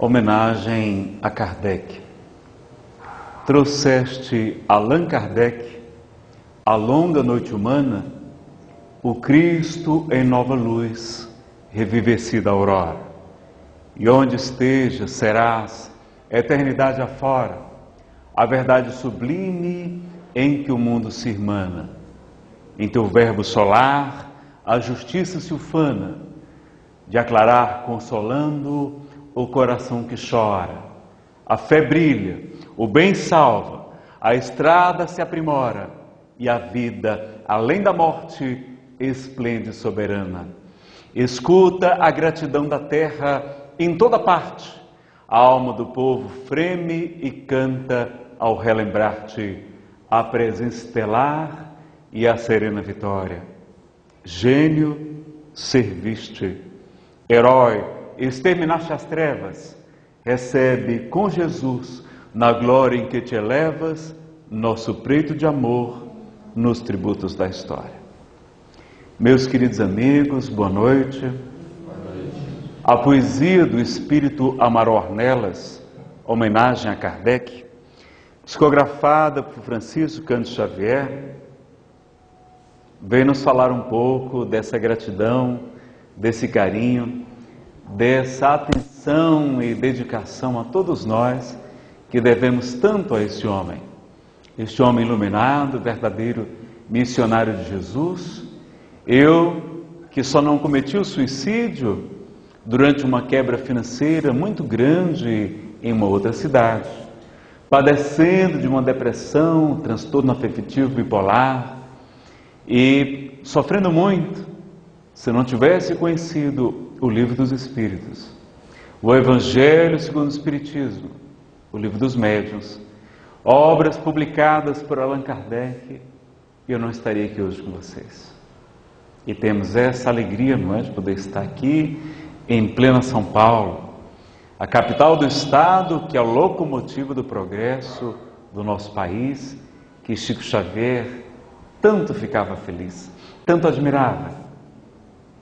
Homenagem a Kardec. Trouxeste Allan Kardec, a longa noite humana, o Cristo em nova luz, revivecida aurora. E onde esteja, serás, eternidade afora, a verdade sublime em que o mundo se irmana. Em teu verbo solar, a justiça se ufana, de aclarar consolando o coração que chora. A fé brilha, o bem salva, a estrada se aprimora, e a vida, além da morte, esplende soberana. Escuta a gratidão da terra em toda parte, a alma do povo freme e canta ao relembrar-te a presença estelar e a serena vitória. Gênio, serviste, herói, exterminaste as trevas, recebe com Jesus, na glória em que te elevas, nosso preito de amor nos tributos da história. Meus queridos amigos, boa noite. A poesia do espírito Amaro Ornelas, homenagem a Kardec, psicografada por Francisco Cândido Xavier, vem nos falar um pouco dessa gratidão, desse carinho, dessa atenção e dedicação a todos nós que devemos tanto a este homem iluminado, verdadeiro missionário de Jesus. Eu, que só não cometi o suicídio durante uma quebra financeira muito grande em uma outra cidade, padecendo de uma depressão, transtorno afetivo bipolar e sofrendo muito, se não tivesse conhecido o Livro dos Espíritos, o Evangelho segundo o Espiritismo, o Livro dos Médiuns, obras publicadas por Allan Kardec, eu não estaria aqui hoje com vocês. E temos essa alegria, não é, de poder estar aqui em plena São Paulo, a capital do estado, que é o locomotivo do progresso do nosso país, que Chico Xavier tanto ficava feliz, tanto admirava.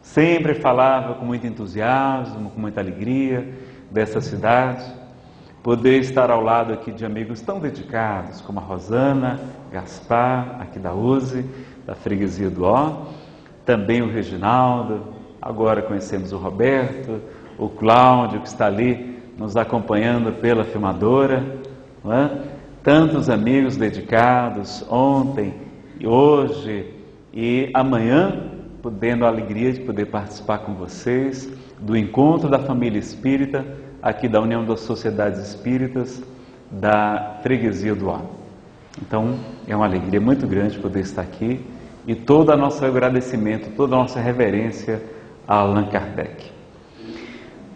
Sempre falava com muito entusiasmo, com muita alegria dessa cidade. Poder estar ao lado aqui de amigos tão dedicados como a Rosana, Gaspar, aqui da USE, da Freguesia do Ó, também o Reginaldo, agora conhecemos o Roberto, o Cláudio, que está ali nos acompanhando pela filmadora, não é? Tantos amigos dedicados ontem e hoje e amanhã, tendo a alegria de poder participar com vocês do encontro da família espírita, aqui da União das Sociedades Espíritas da Freguesia do Ó. Então, é uma alegria muito grande poder estar aqui e todo o nosso agradecimento, toda a nossa reverência a Allan Kardec.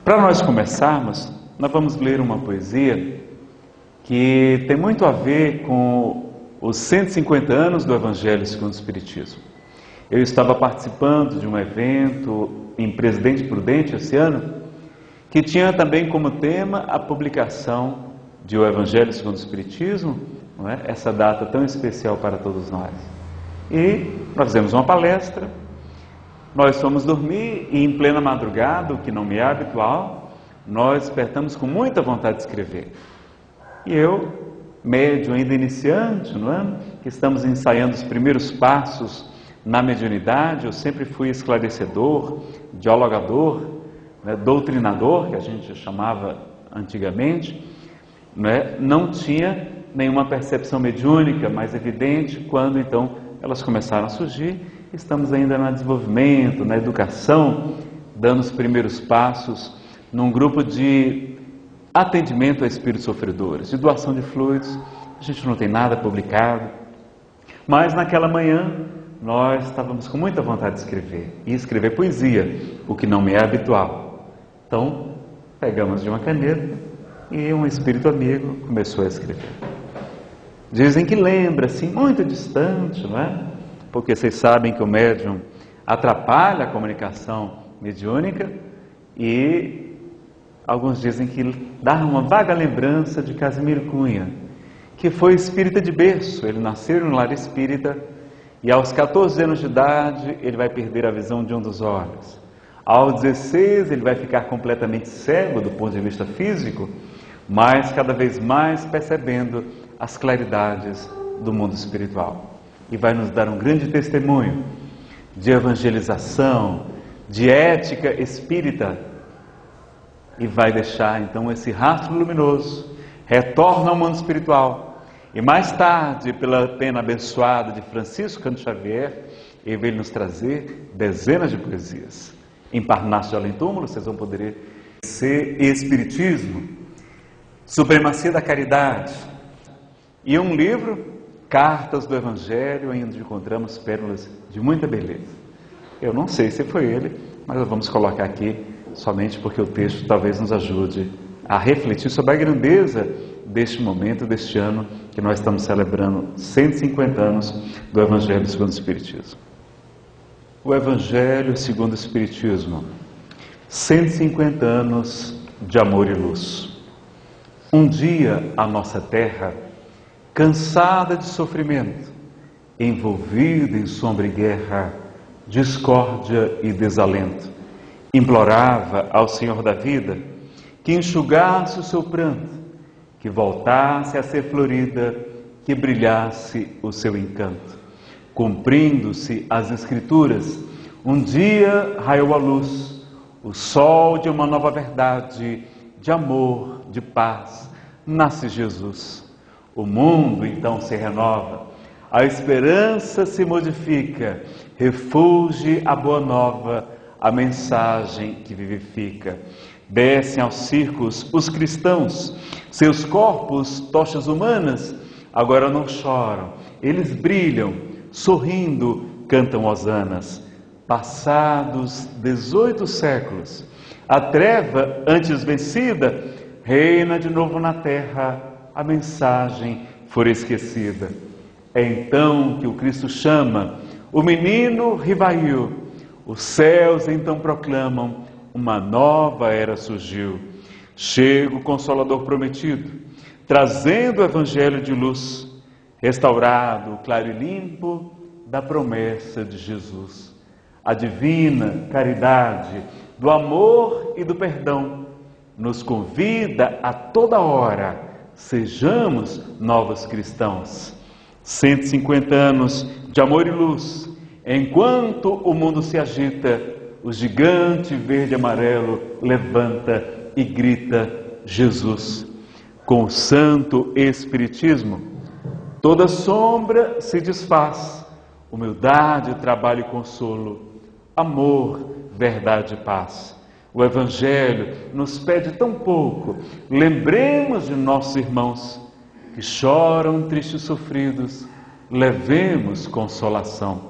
Para nós começarmos, nós vamos ler uma poesia que tem muito a ver com os 150 anos do Evangelho segundo o Espiritismo. Eu estava participando de um evento em Presidente Prudente esse ano, que tinha também como tema a publicação de O Evangelho segundo o Espiritismo, não é? Essa data tão especial para todos nós. E nós fizemos uma palestra, nós fomos dormir e em plena madrugada, o que não me é habitual, nós despertamos com muita vontade de escrever. E eu, médium ainda iniciante, não é? Que estamos ensaiando os primeiros passos na mediunidade, eu sempre fui esclarecedor, dialogador, né, doutrinador, que a gente chamava antigamente, né, não tinha nenhuma percepção mediúnica mais evidente quando então elas começaram a surgir. Estamos ainda no desenvolvimento, na educação, dando os primeiros passos num grupo de atendimento a espíritos sofredores, de doação de fluidos. A gente não tem nada publicado, mas naquela manhã nós estávamos com muita vontade de escrever, e escrever poesia, o que não me é habitual. Então, pegamos de uma caneta e um espírito amigo começou a escrever. Dizem que lembra, assim, muito distante, não é? Porque vocês sabem que o médium atrapalha a comunicação mediúnica e alguns dizem que dá uma vaga lembrança de Casimiro Cunha, que foi espírita de berço. Ele nasceu no lar espírita e aos 14 anos de idade ele vai perder a visão de um dos olhos. Aos 16 ele vai ficar completamente cego do ponto de vista físico, mas cada vez mais percebendo as claridades do mundo espiritual. E vai nos dar um grande testemunho de evangelização, de ética espírita, e vai deixar então esse rastro luminoso, retorna ao mundo espiritual, e mais tarde, pela pena abençoada de Francisco Cândido Xavier, ele veio nos trazer dezenas de poesias. Em Parnaso de Além Túmulo, vocês vão poder ser Espiritismo, Supremacia da Caridade, e um livro, Cartas do Evangelho, onde encontramos pérolas de muita beleza. Eu não sei se foi ele, mas nós vamos colocar aqui somente porque o texto talvez nos ajude a refletir sobre a grandeza deste momento, deste ano que nós estamos celebrando 150 anos do Evangelho segundo o Espiritismo. O Evangelho segundo o Espiritismo, 150 anos de amor e luz. Um dia a nossa terra, cansada de sofrimento, envolvida em sombra e guerra, discórdia e desalento, implorava ao Senhor da vida que enxugasse o seu pranto, que voltasse a ser florida, que brilhasse o seu encanto. Cumprindo-se as Escrituras, um dia raiou a luz, o sol de uma nova verdade, de amor, de paz, nasce Jesus. O mundo então se renova, a esperança se modifica, refulge a boa nova, a mensagem que vivifica. Descem aos circos os cristãos, seus corpos, tochas humanas, agora não choram, eles brilham, sorrindo, cantam hosanas. Passados 18 séculos, a treva antes vencida, reina de novo na terra, a mensagem for esquecida. É então que o Cristo chama, o menino rivaiu, os céus então proclamam, uma nova era surgiu. Chega o Consolador prometido, trazendo o Evangelho de luz, restaurado, claro e limpo, da promessa de Jesus. A divina caridade do amor e do perdão nos convida a toda hora, sejamos novos cristãos. 150 anos de amor e luz, enquanto o mundo se agita, o gigante verde e amarelo levanta e grita Jesus. Com o Santo Espiritismo, toda sombra se desfaz, humildade, trabalho e consolo, amor, verdade e paz. O Evangelho nos pede tão pouco, lembremos de nossos irmãos que choram tristes e sofridos, levemos consolação.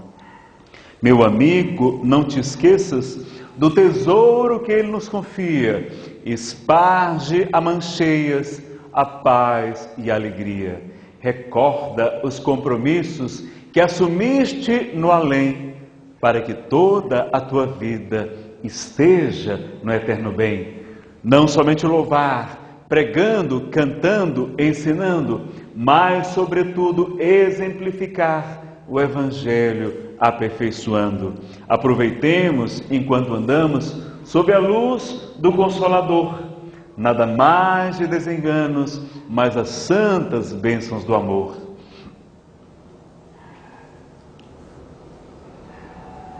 Meu amigo, não te esqueças do tesouro que Ele nos confia, esparge a mancheias a paz e a alegria. Recorda os compromissos que assumiste no além, para que toda a tua vida esteja no eterno bem. Não somente louvar, pregando, cantando, ensinando, mas, sobretudo, exemplificar o Evangelho, aperfeiçoando. Aproveitemos, enquanto andamos, sob a luz do Consolador, nada mais de desenganos, mas as santas bênçãos do amor.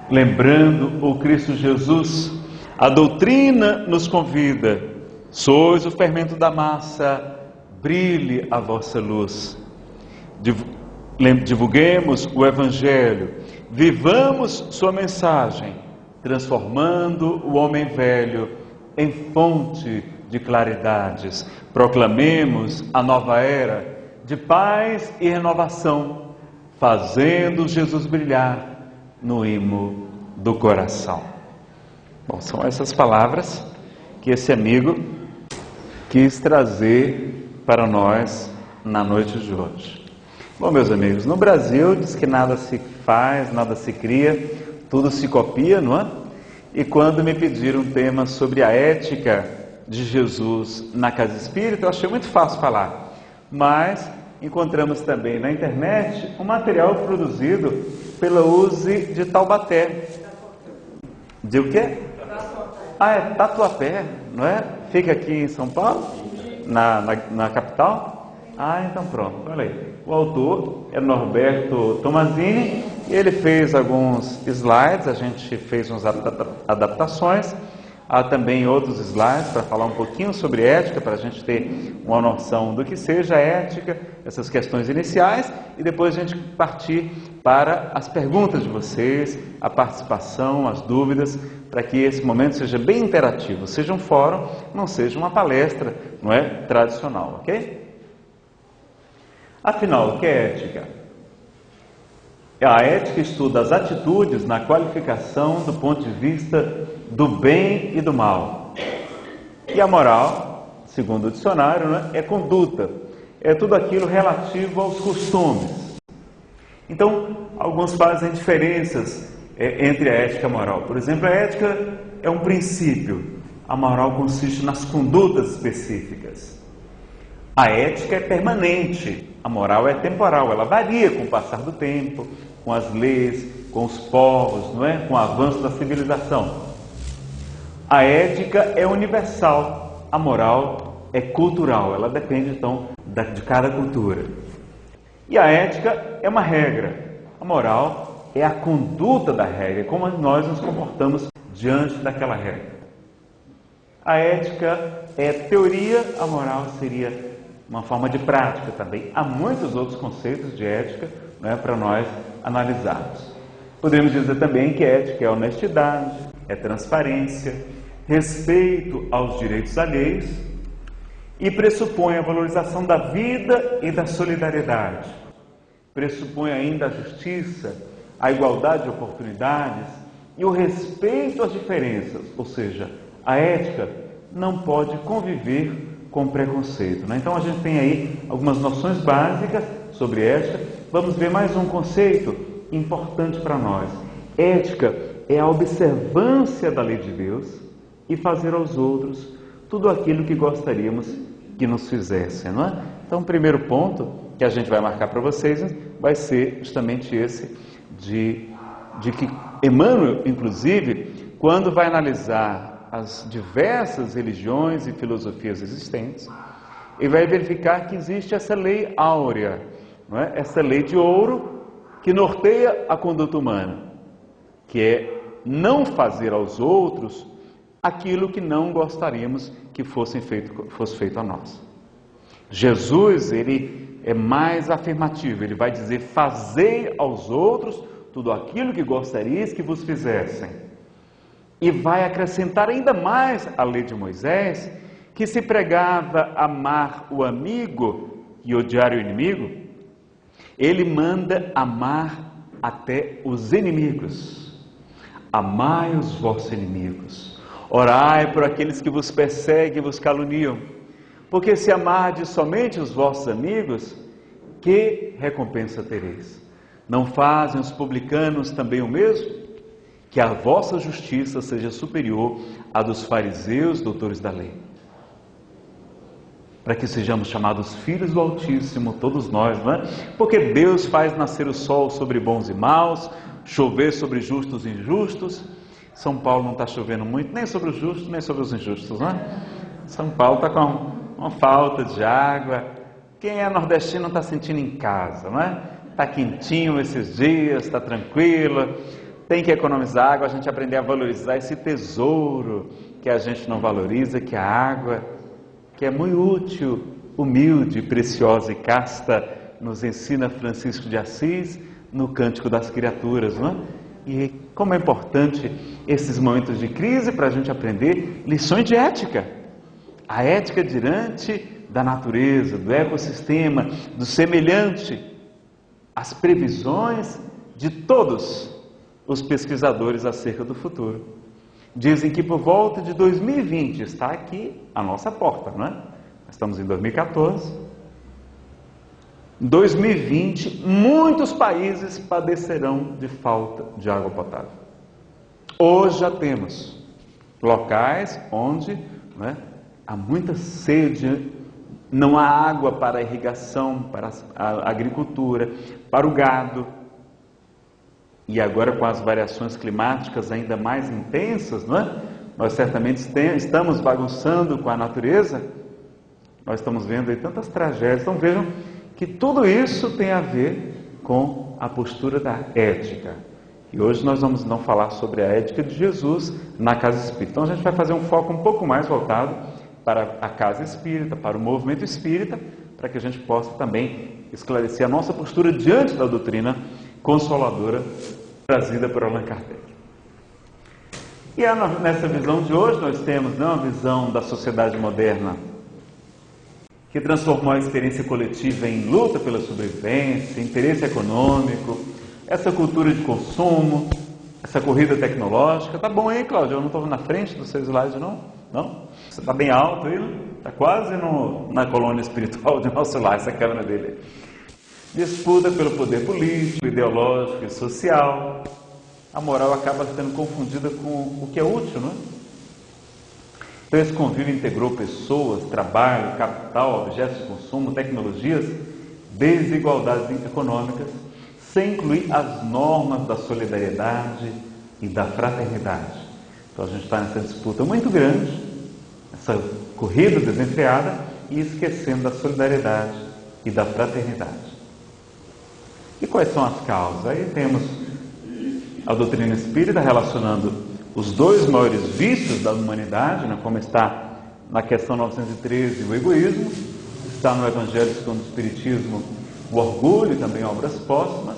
Lembrando o Cristo Jesus, a doutrina nos convida, sois o fermento da massa, brilhe a vossa luz. Divulguemos o Evangelho, vivamos sua mensagem, transformando o homem velho em fonte de claridades. Proclamemos a nova era de paz e renovação, fazendo Jesus brilhar no imo do coração. Bom, são essas palavras que esse amigo quis trazer para nós na noite de hoje. Bom, meus amigos, no Brasil diz que nada se faz, nada se cria, tudo se copia, não é? E quando me pediram um tema sobre a ética de Jesus na casa espírita, eu achei muito fácil falar, mas encontramos também na internet um material produzido pela USE de Taubaté. De o quê? Ah, é Tatuapé, não é? Fica aqui em São Paulo, na capital. Ah, então pronto, olha aí. O autor é Norberto Tomazini, e ele fez alguns slides, a gente fez umas adaptações. Há também outros slides para falar um pouquinho sobre ética, para a gente ter uma noção do que seja ética, essas questões iniciais, e depois a gente partir para as perguntas de vocês, a participação, as dúvidas, para que esse momento seja bem interativo, seja um fórum, não seja uma palestra, não é tradicional, ok? Afinal, o que é ética? A ética estuda as atitudes na qualificação do ponto de vista do bem e do mal. E a moral, segundo o dicionário, né, é conduta, é tudo aquilo relativo aos costumes. Então, alguns fazem diferenças entre a ética e a moral. Por exemplo, a ética é um princípio, a moral consiste nas condutas específicas. A ética é permanente, a moral é temporal, ela varia com o passar do tempo, com as leis, com os povos, não é? Com o avanço da civilização. A ética é universal, a moral é cultural, ela depende então de cada cultura. E a ética é uma regra, a moral é a conduta da regra, como nós nos comportamos diante daquela regra. A ética é teoria, a moral seria uma forma de prática também. Há muitos outros conceitos de ética, né, para nós analisarmos. Podemos dizer também que ética é honestidade, é transparência, respeito aos direitos alheios e pressupõe a valorização da vida e da solidariedade. Pressupõe ainda a justiça, a igualdade de oportunidades e o respeito às diferenças, ou seja, a ética não pode conviver com preconceito, né? Então a gente tem aí algumas noções básicas sobre ética. Vamos ver mais um conceito importante para nós. Ética é a observância da lei de Deus e fazer aos outros tudo aquilo que gostaríamos que nos fizessem, não é? Então o primeiro ponto que a gente vai marcar para vocês vai ser justamente esse de que Emmanuel, inclusive, quando vai analisar as diversas religiões e filosofias existentes, e vai verificar que existe essa lei áurea, não é? Essa lei de ouro que norteia a conduta humana, que é não fazer aos outros aquilo que não gostaríamos que fosse feito a nós. Jesus, ele é mais afirmativo, ele vai dizer: fazei aos outros tudo aquilo que gostarias que vos fizessem. E vai acrescentar ainda mais a lei de Moisés, que se pregava amar o amigo e odiar o inimigo, ele manda amar até os inimigos. Amai os vossos inimigos, orai por aqueles que vos perseguem e vos caluniam, porque se amardes somente os vossos amigos, que recompensa tereis? Não fazem os publicanos também o mesmo? Que a vossa justiça seja superior à dos fariseus, doutores da lei. Para que sejamos chamados filhos do Altíssimo, todos nós, não é? Porque Deus faz nascer o sol sobre bons e maus, chover sobre justos e injustos. São Paulo não está chovendo muito, nem sobre os justos, nem sobre os injustos, não é? São Paulo está com uma falta de água. Quem é nordestino está sentindo em casa, não é? Está quentinho esses dias, está tranquilo. Tem que economizar água, a gente aprender a valorizar esse tesouro que a gente não valoriza, que é a água, que é muito útil, humilde, preciosa e casta, nos ensina Francisco de Assis no Cântico das Criaturas, não é? E como é importante esses momentos de crise para a gente aprender lições de ética. A ética diante da natureza, do ecossistema, do semelhante, as previsões de todos os pesquisadores acerca do futuro. Dizem que por volta de 2020, está aqui à nossa porta, não é? Nós estamos em 2014. Em 2020, muitos países padecerão de falta de água potável. Hoje já temos locais onde, não é, há muita sede, não há água para a irrigação, para a agricultura, para o gado. E agora com as variações climáticas ainda mais intensas, não é? nós certamente estamos bagunçando com a natureza, nós estamos vendo aí tantas tragédias. Então vejam que tudo isso tem a ver com a postura da ética. E hoje nós vamos não falar sobre a ética de Jesus na casa espírita. Então a gente vai fazer um foco um pouco mais voltado para a casa espírita, para o movimento espírita, para que a gente possa também esclarecer a nossa postura diante da doutrina consoladora trazida por Allan Kardec. E nessa visão de hoje nós temos uma visão da sociedade moderna que transformou a experiência coletiva em luta pela sobrevivência, interesse econômico, essa cultura de consumo, essa corrida tecnológica. Tá bom aí, Cláudio? Eu não estou na frente do seu slide, não? Não? Você está bem alto aí, né? Está quase na colônia espiritual de nosso lar, essa câmera dele. Disputa pelo poder político, ideológico e social. A moral acaba sendo confundida com o que é útil, não é? Então esse convívio integrou pessoas, trabalho, capital, objetos de consumo, tecnologias, desigualdades econômicas, sem incluir as normas da solidariedade e da fraternidade. Então a gente está nessa disputa muito grande, essa corrida desenfreada, e esquecendo da solidariedade e da fraternidade. E quais são as causas? Aí temos a doutrina espírita relacionando os dois maiores vícios da humanidade, né, como está na questão 913, o egoísmo, está no Evangelho segundo o Espiritismo, o orgulho e também obras póstumas,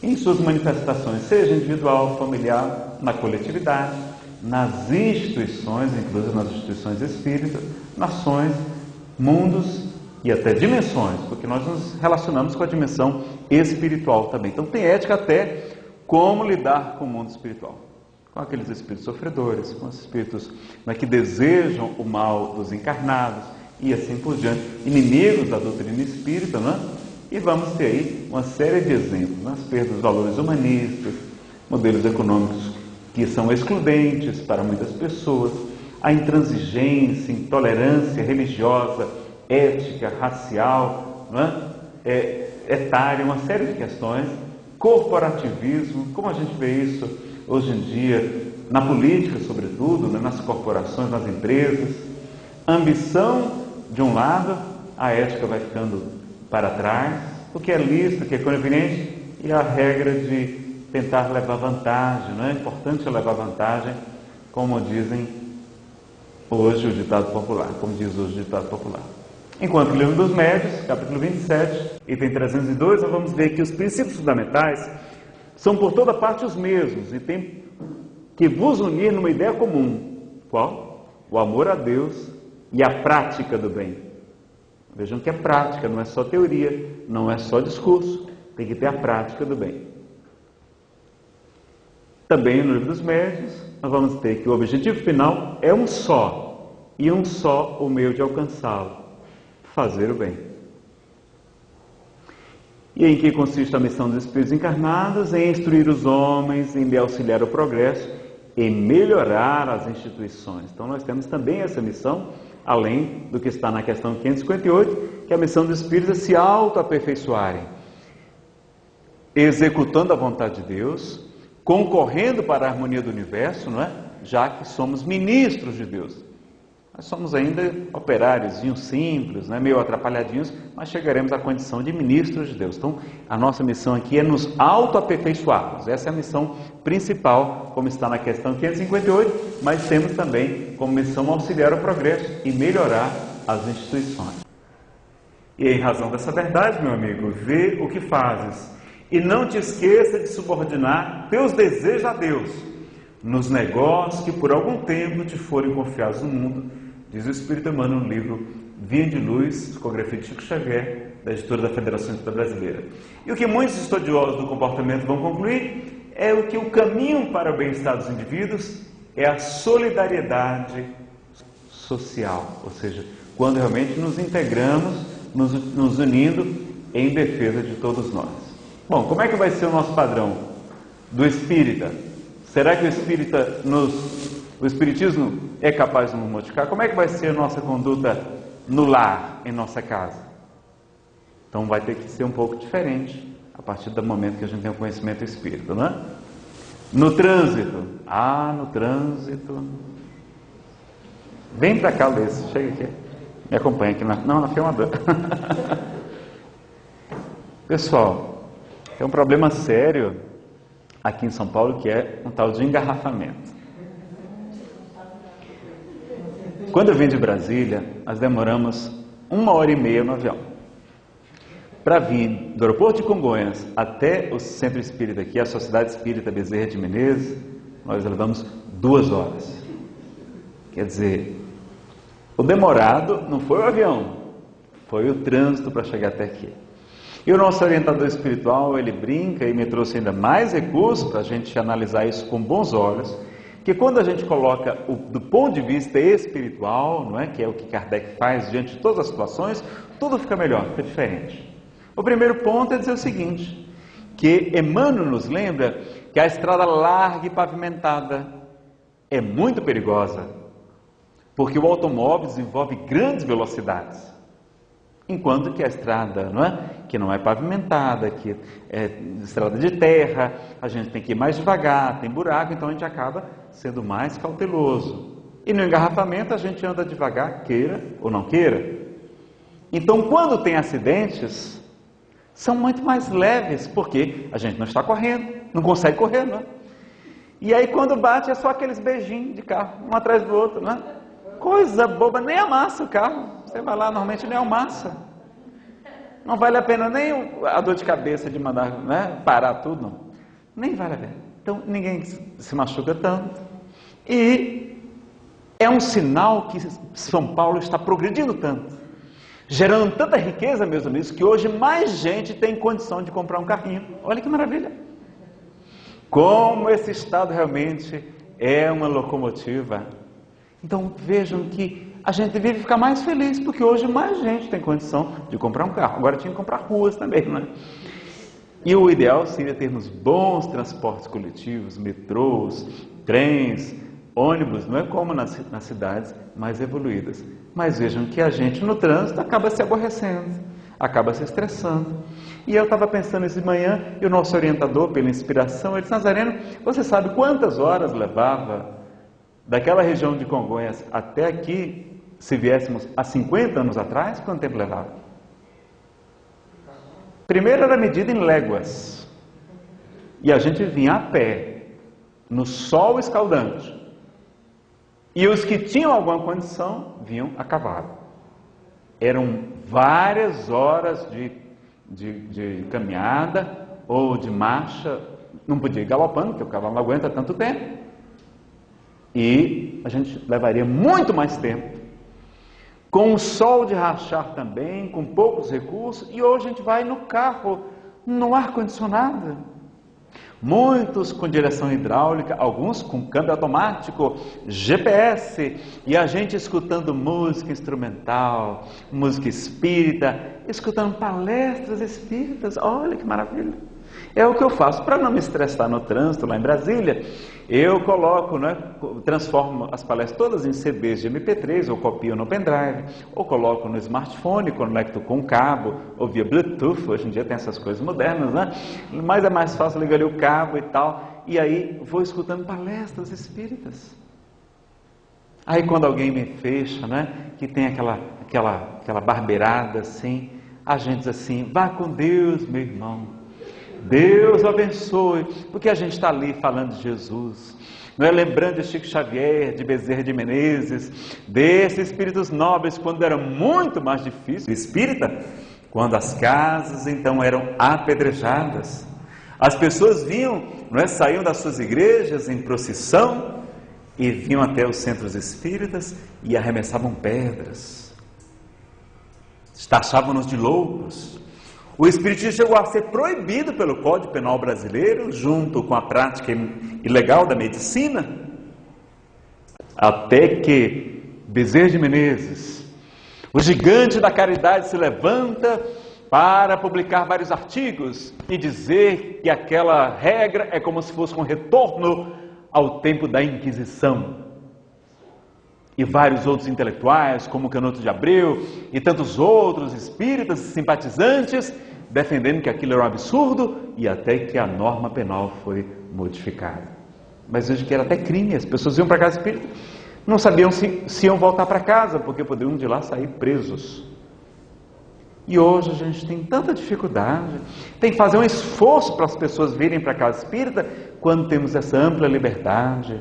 em suas manifestações, seja individual, familiar, na coletividade, nas instituições, inclusive nas instituições espíritas, nações, mundos e até dimensões, porque nós nos relacionamos com a dimensão espiritual também. Então tem ética até como lidar com o mundo espiritual, com aqueles espíritos sofredores, com os espíritos que desejam o mal dos encarnados e assim por diante, inimigos da doutrina espírita, não é? E vamos ter aí uma série de exemplos, as perdas dos valores humanistas, modelos econômicos que são excludentes para muitas pessoas, a intransigência, intolerância religiosa, ética, racial, não é? Etária, uma série de questões, corporativismo, como a gente vê isso hoje em dia, na política sobretudo, né? Nas corporações, nas empresas, ambição de um lado, a ética vai ficando para trás, o que é lícito, o que é conveniente, e a regra de tentar levar vantagem, não é importante levar vantagem, como dizem hoje o ditado popular, como diz hoje o ditado popular. Enquanto o Livro dos Médios, capítulo 27, item 302, nós vamos ver que os princípios fundamentais são por toda parte os mesmos e tem que vos unir numa ideia comum. Qual? O amor a Deus e a prática do bem. Vejam que é prática, não é só teoria, não é só discurso, tem que ter a prática do bem. Também no Livro dos Médios, nós vamos ter que o objetivo final é um só, e um só o meio de alcançá-lo: fazer o bem. E em que consiste a missão dos espíritos encarnados? Em instruir os homens, em lhe auxiliar o progresso, em melhorar as instituições. Então nós temos também essa missão, além do que está na questão 558, que é a missão dos espíritos é se auto-aperfeiçoarem, executando a vontade de Deus, concorrendo para a harmonia do universo, não é? Já que somos ministros de Deus. Nós somos ainda operáriozinhos simples, né? Meio atrapalhadinhos, mas chegaremos à condição de ministros de Deus. Então, a nossa missão aqui é nos auto-aperfeiçoarmos. Essa é a missão principal, como está na questão 558, mas temos também como missão auxiliar o progresso e melhorar as instituições. E em razão dessa verdade, meu amigo, vê o que fazes e não te esqueça de subordinar teus desejos a Deus nos negócios que por algum tempo te forem confiados no mundo, diz o Espírito Emmanuel no livro Via de Luz, psicografia de Chico Xavier, da editora da Federação Espírita Brasileira. E o que muitos estudiosos do comportamento vão concluir é o que o caminho para o bem-estar dos indivíduos é a solidariedade social, ou seja, quando realmente nos integramos, nos unindo em defesa de todos nós. Bom, como é que vai ser o nosso padrão do espírita? Será que o espiritismo é capaz de nos modificar? Como é que vai ser a nossa conduta no lar, em nossa casa? Então vai ter que ser um pouco diferente a partir do momento que a gente tem o conhecimento espírita, não é? No trânsito, Vem para cá, Luiz, chega aqui. Me acompanha aqui na filmadora. Pessoal, tem um problema sério aqui em São Paulo, que é um tal de engarrafamento. Quando eu vim de Brasília, nós demoramos 1h30 no avião. Para vir do aeroporto de Congonhas até o Centro Espírita aqui, a Sociedade Espírita Bezerra de Menezes, nós levamos 2 horas. Quer dizer, o demorado não foi o avião, foi o trânsito para chegar até aqui. E o nosso orientador espiritual, ele brinca e me trouxe ainda mais recursos para a gente analisar isso com bons olhos, que quando a gente coloca do ponto de vista espiritual, não é, que é o que Kardec faz diante de todas as situações, tudo fica melhor, fica diferente. O primeiro ponto é dizer o seguinte, que Emmanuel nos lembra que a estrada larga e pavimentada é muito perigosa, porque o automóvel desenvolve grandes velocidades, enquanto que a estrada, não é, que não é pavimentada, que é estrada de terra, a gente tem que ir mais devagar, tem buraco, então a gente acaba sendo mais cauteloso. E no engarrafamento a gente anda devagar, queira ou não queira. Então, quando tem acidentes, são muito mais leves, porque a gente não está correndo, não consegue correr, não é? E aí quando bate é só aqueles beijinhos de carro, um atrás do outro, não é? Coisa boba, nem amassa o carro. Você vai lá, normalmente nem amassa. Não vale a pena nem a dor de cabeça de mandar, né, parar tudo, não. Nem vale a pena. Então ninguém se machuca tanto. E é um sinal que São Paulo está progredindo tanto, gerando tanta riqueza, meus amigos, que hoje mais gente tem condição de comprar um carrinho. Olha que maravilha! Como esse estado realmente é uma locomotiva. Então vejam que a gente deveria ficar mais feliz, porque hoje mais gente tem condição de comprar um carro. Agora tinha que comprar ruas também, não é? E o ideal seria termos bons transportes coletivos, metrôs, trens, ônibus, não é como nas cidades mais evoluídas. Mas vejam que a gente no trânsito acaba se aborrecendo, acaba se estressando. E eu estava pensando isso de manhã, e o nosso orientador, pela inspiração, ele disse: Nazareno, você sabe quantas horas levava daquela região de Congonhas até aqui, se viéssemos há 50 anos atrás? Quanto tempo levava? Primeiro era medida em léguas, e a gente vinha a pé, no sol escaldante, e os que tinham alguma condição vinham a cavalo. Eram várias horas de caminhada ou de marcha, não podia ir galopando, porque o cavalo não aguenta tanto tempo, e a gente levaria muito mais tempo, com o sol de rachar também, com poucos recursos, e hoje a gente vai no carro, no ar-condicionado, muitos com direção hidráulica, alguns com câmbio automático, GPS, e a gente escutando música instrumental, música espírita, escutando palestras espíritas. Olha que maravilha! É o que eu faço para não me estressar no trânsito lá em Brasília. Eu coloco, né, transformo as palestras todas em CDs de MP3, ou copio no pendrive, ou coloco no smartphone, conecto com cabo, ou via Bluetooth. Hoje em dia tem essas coisas modernas, né? Mas é mais fácil ligar ali o cabo e tal, e aí vou escutando palestras espíritas. Aí quando alguém me fecha, né, que tem aquela barbeirada assim, a gente diz assim: vá com Deus, meu irmão, Deus o abençoe, porque a gente está ali falando de Jesus, não é? Lembrando de Chico Xavier, de Bezerra de Menezes, desses espíritos nobres, quando era muito mais difícil, espírita, quando as casas então eram apedrejadas, as pessoas vinham, não é? Saíam das suas igrejas em procissão e vinham até os centros espíritas e arremessavam pedras, taxavam-nos de loucos. O espiritismo chegou a ser proibido pelo Código Penal brasileiro, junto com a prática ilegal da medicina, até que Bezerra de Menezes, o gigante da caridade, se levanta para publicar vários artigos e dizer que aquela regra é como se fosse um retorno ao tempo da Inquisição. E vários outros intelectuais, como Canuto de Abreu e tantos outros espíritas simpatizantes, defendendo que aquilo era um absurdo, e até que a norma penal foi modificada. Mas veja que era até crime, as pessoas iam para a casa espírita, Não sabiam se iam voltar para casa, porque poderiam de lá sair presos. E hoje a gente tem tanta dificuldade, tem que fazer um esforço para as pessoas virem para a casa espírita, quando temos essa ampla liberdade,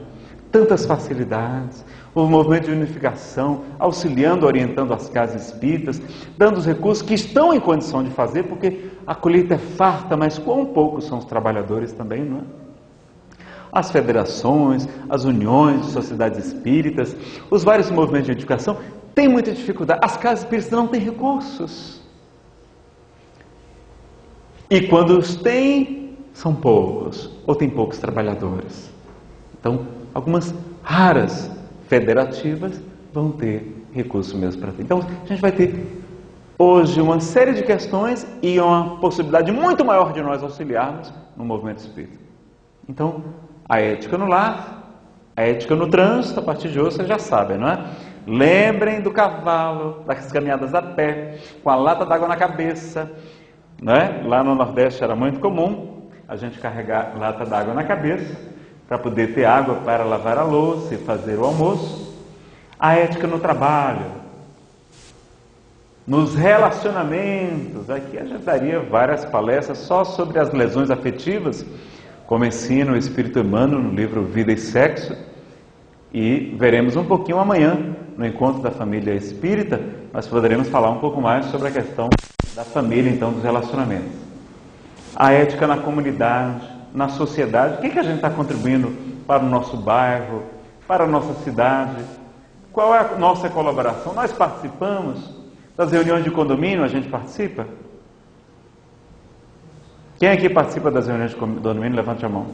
tantas facilidades, o movimento de unificação, auxiliando, orientando as casas espíritas, dando os recursos que estão em condição de fazer, porque a colheita é farta, mas quão poucos são os trabalhadores também, não é? As federações, as uniões de sociedades espíritas, os vários movimentos de educação têm muita dificuldade. As casas espíritas não têm recursos. E quando os têm, são poucos, ou tem poucos trabalhadores. Então, algumas raras federativas vão ter recursos mesmo para ter. Então, a gente vai ter hoje uma série de questões e uma possibilidade muito maior de nós auxiliarmos no movimento espírita. Então, a ética no lar, a ética no trânsito, a partir de hoje vocês já sabem, não é? Lembrem do cavalo, das caminhadas a pé, com a lata d'água na cabeça, não é? Lá no Nordeste era muito comum a gente carregar lata d'água na cabeça para poder ter água para lavar a louça e fazer o almoço. A ética no trabalho, nos relacionamentos. Aqui a gente daria várias palestras só sobre as lesões afetivas, como ensina o Espírito Emmanuel no livro Vida e Sexo, e veremos um pouquinho amanhã no encontro da família espírita. Nós poderemos falar um pouco mais sobre a questão da família, então, dos relacionamentos. A ética na comunidade, na sociedade. O que a gente está contribuindo para o nosso bairro, para a nossa cidade? Qual é a nossa colaboração? Nós participamos das reuniões de condomínio, a gente participa? Quem aqui participa das reuniões de condomínio? Levante a mão.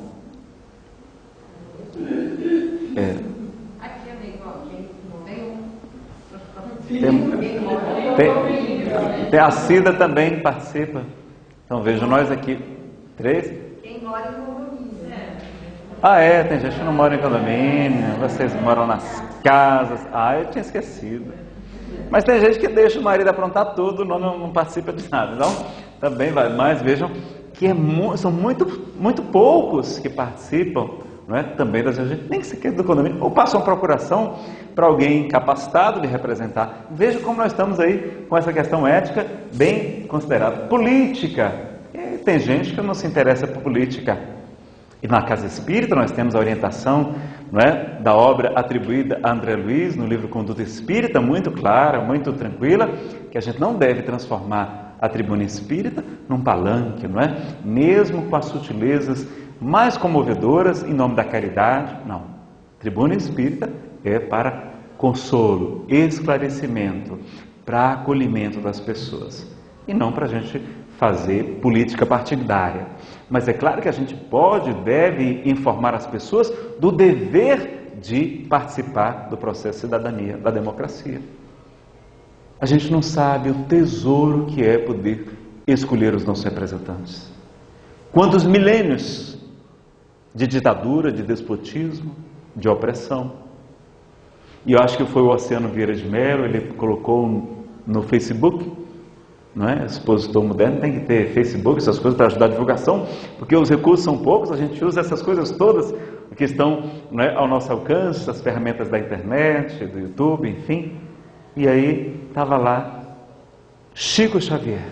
Aqui é igual, Tem a Cida também participa. Então veja, nós aqui, 3. Quem mora em condomínio. Tem gente que não mora em condomínio, vocês moram nas casas. Eu tinha esquecido. Mas tem gente que deixa o marido aprontar tudo, não participa de nada. Então, também vai. Mas vejam que são muito poucos que participam, não é? Também das reuniões, nem que se quede do condomínio, ou passam uma procuração para alguém capacitado de representar. Veja como nós estamos aí com essa questão ética bem considerada. Política. Tem gente que não se interessa por política. E na Casa Espírita nós temos a orientação, não é, da obra atribuída a André Luiz, no livro Conduta Espírita, muito clara, muito tranquila, que a gente não deve transformar a tribuna espírita num palanque, não é? Mesmo com as sutilezas mais comovedoras em nome da caridade, não. Tribuna espírita é para consolo, esclarecimento, para acolhimento das pessoas, e não para a gente fazer política partidária. Mas é claro que a gente pode e deve informar as pessoas do dever de participar do processo de cidadania, da democracia. A gente não sabe o tesouro que é poder escolher os nossos representantes. Quantos milênios de ditadura, de despotismo, de opressão. E eu acho que foi o Oceano Vieira de Mello, ele colocou no Facebook, não é? Expositor moderno tem que ter Facebook, essas coisas para ajudar a divulgação, porque os recursos são poucos, a gente usa essas coisas todas que estão, não é, ao nosso alcance, as ferramentas da internet, do YouTube, enfim. E aí estava lá Chico Xavier.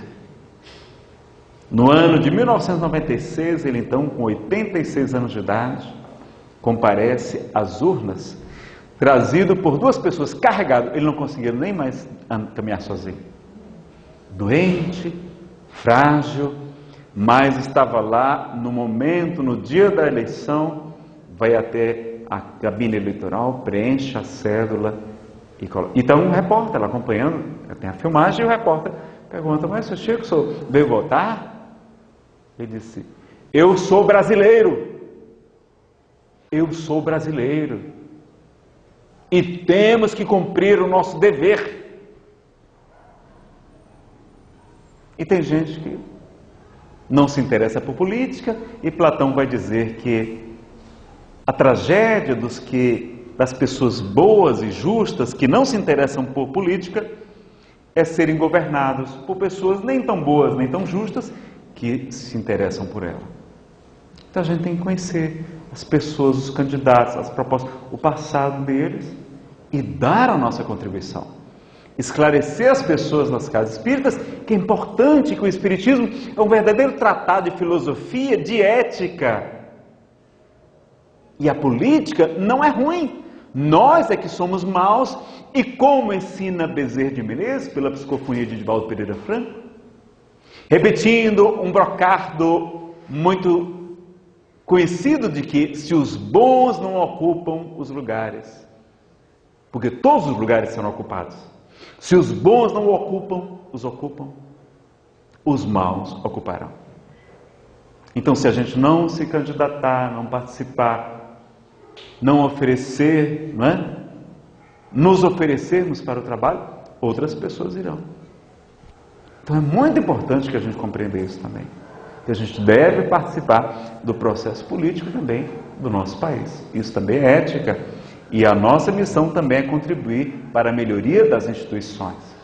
No ano de 1996, ele então, com 86 anos de idade, comparece às urnas, trazido por 2 pessoas, carregado, ele não conseguia nem mais caminhar sozinho. Doente, frágil, mas estava lá no momento, no dia da eleição, vai até a cabine eleitoral, preenche a cédula e coloca. Então um repórter lá acompanhando, tem a filmagem, e o repórter pergunta: mas seu Chico, o senhor veio votar? Ele disse: eu sou brasileiro, eu sou brasileiro, e temos que cumprir o nosso dever. E tem gente que não se interessa por política, e Platão vai dizer que a tragédia das pessoas boas e justas que não se interessam por política é serem governados por pessoas nem tão boas nem tão justas que se interessam por ela. Então a gente tem que conhecer as pessoas, os candidatos, as propostas, o passado deles e dar a nossa contribuição. Esclarecer as pessoas nas casas espíritas que é importante, que o Espiritismo é um verdadeiro tratado de filosofia, de ética. E a política não é ruim. Nós é que somos maus, e como ensina Bezerra de Menezes, pela psicofonia de Divaldo Pereira Franco, repetindo um brocardo muito conhecido de que se os bons não ocupam os lugares, porque todos os lugares serão ocupados, se os bons não ocupam, os maus ocuparão. Então, se a gente não se candidatar, não participar, não oferecer, não é? Nos oferecermos para o trabalho, outras pessoas irão. Então é muito importante que a gente compreenda isso também, que a gente deve participar do processo político também do nosso país. Isso também é ética, e a nossa missão também é contribuir para a melhoria das instituições.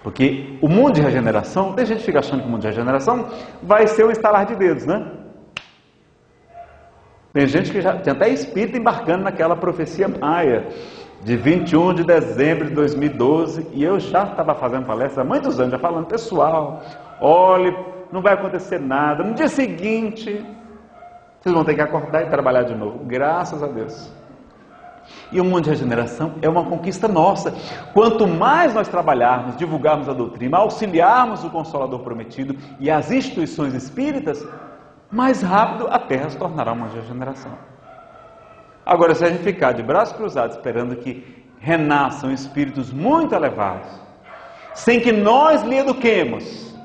Porque o mundo de regeneração, tem gente que fica achando que o mundo de regeneração vai ser um estalar de dedos, né? Tem gente que já tem até espírito embarcando naquela profecia maia de 21 de dezembro de 2012, e eu já estava fazendo palestra há muitos anos, já falando, pessoal, olhe, não vai acontecer nada, no dia seguinte vocês vão ter que acordar e trabalhar de novo, graças a Deus. E o mundo de regeneração é uma conquista nossa. Quanto mais nós trabalharmos, divulgarmos a doutrina, auxiliarmos o Consolador Prometido e as instituições espíritas, mais rápido a Terra se tornará uma regeneração. Agora, se a gente ficar de braços cruzados esperando que renasçam espíritos muito elevados, sem que nós lhe eduquemos,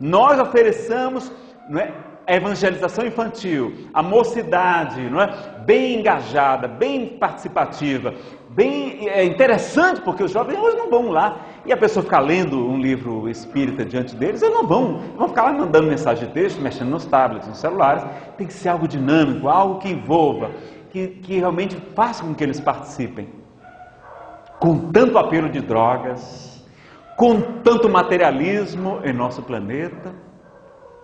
nós ofereçamos, não é, a evangelização infantil, a mocidade, não é, bem engajada, bem participativa, bem interessante, porque os jovens hoje não vão lá, e a pessoa ficar lendo um livro espírita diante deles, eles não vão ficar lá mandando mensagem de texto, mexendo nos tablets, nos celulares. Tem que ser algo dinâmico, algo que envolva, que realmente faça com que eles participem. Com tanto apelo de drogas, com tanto materialismo em nosso planeta,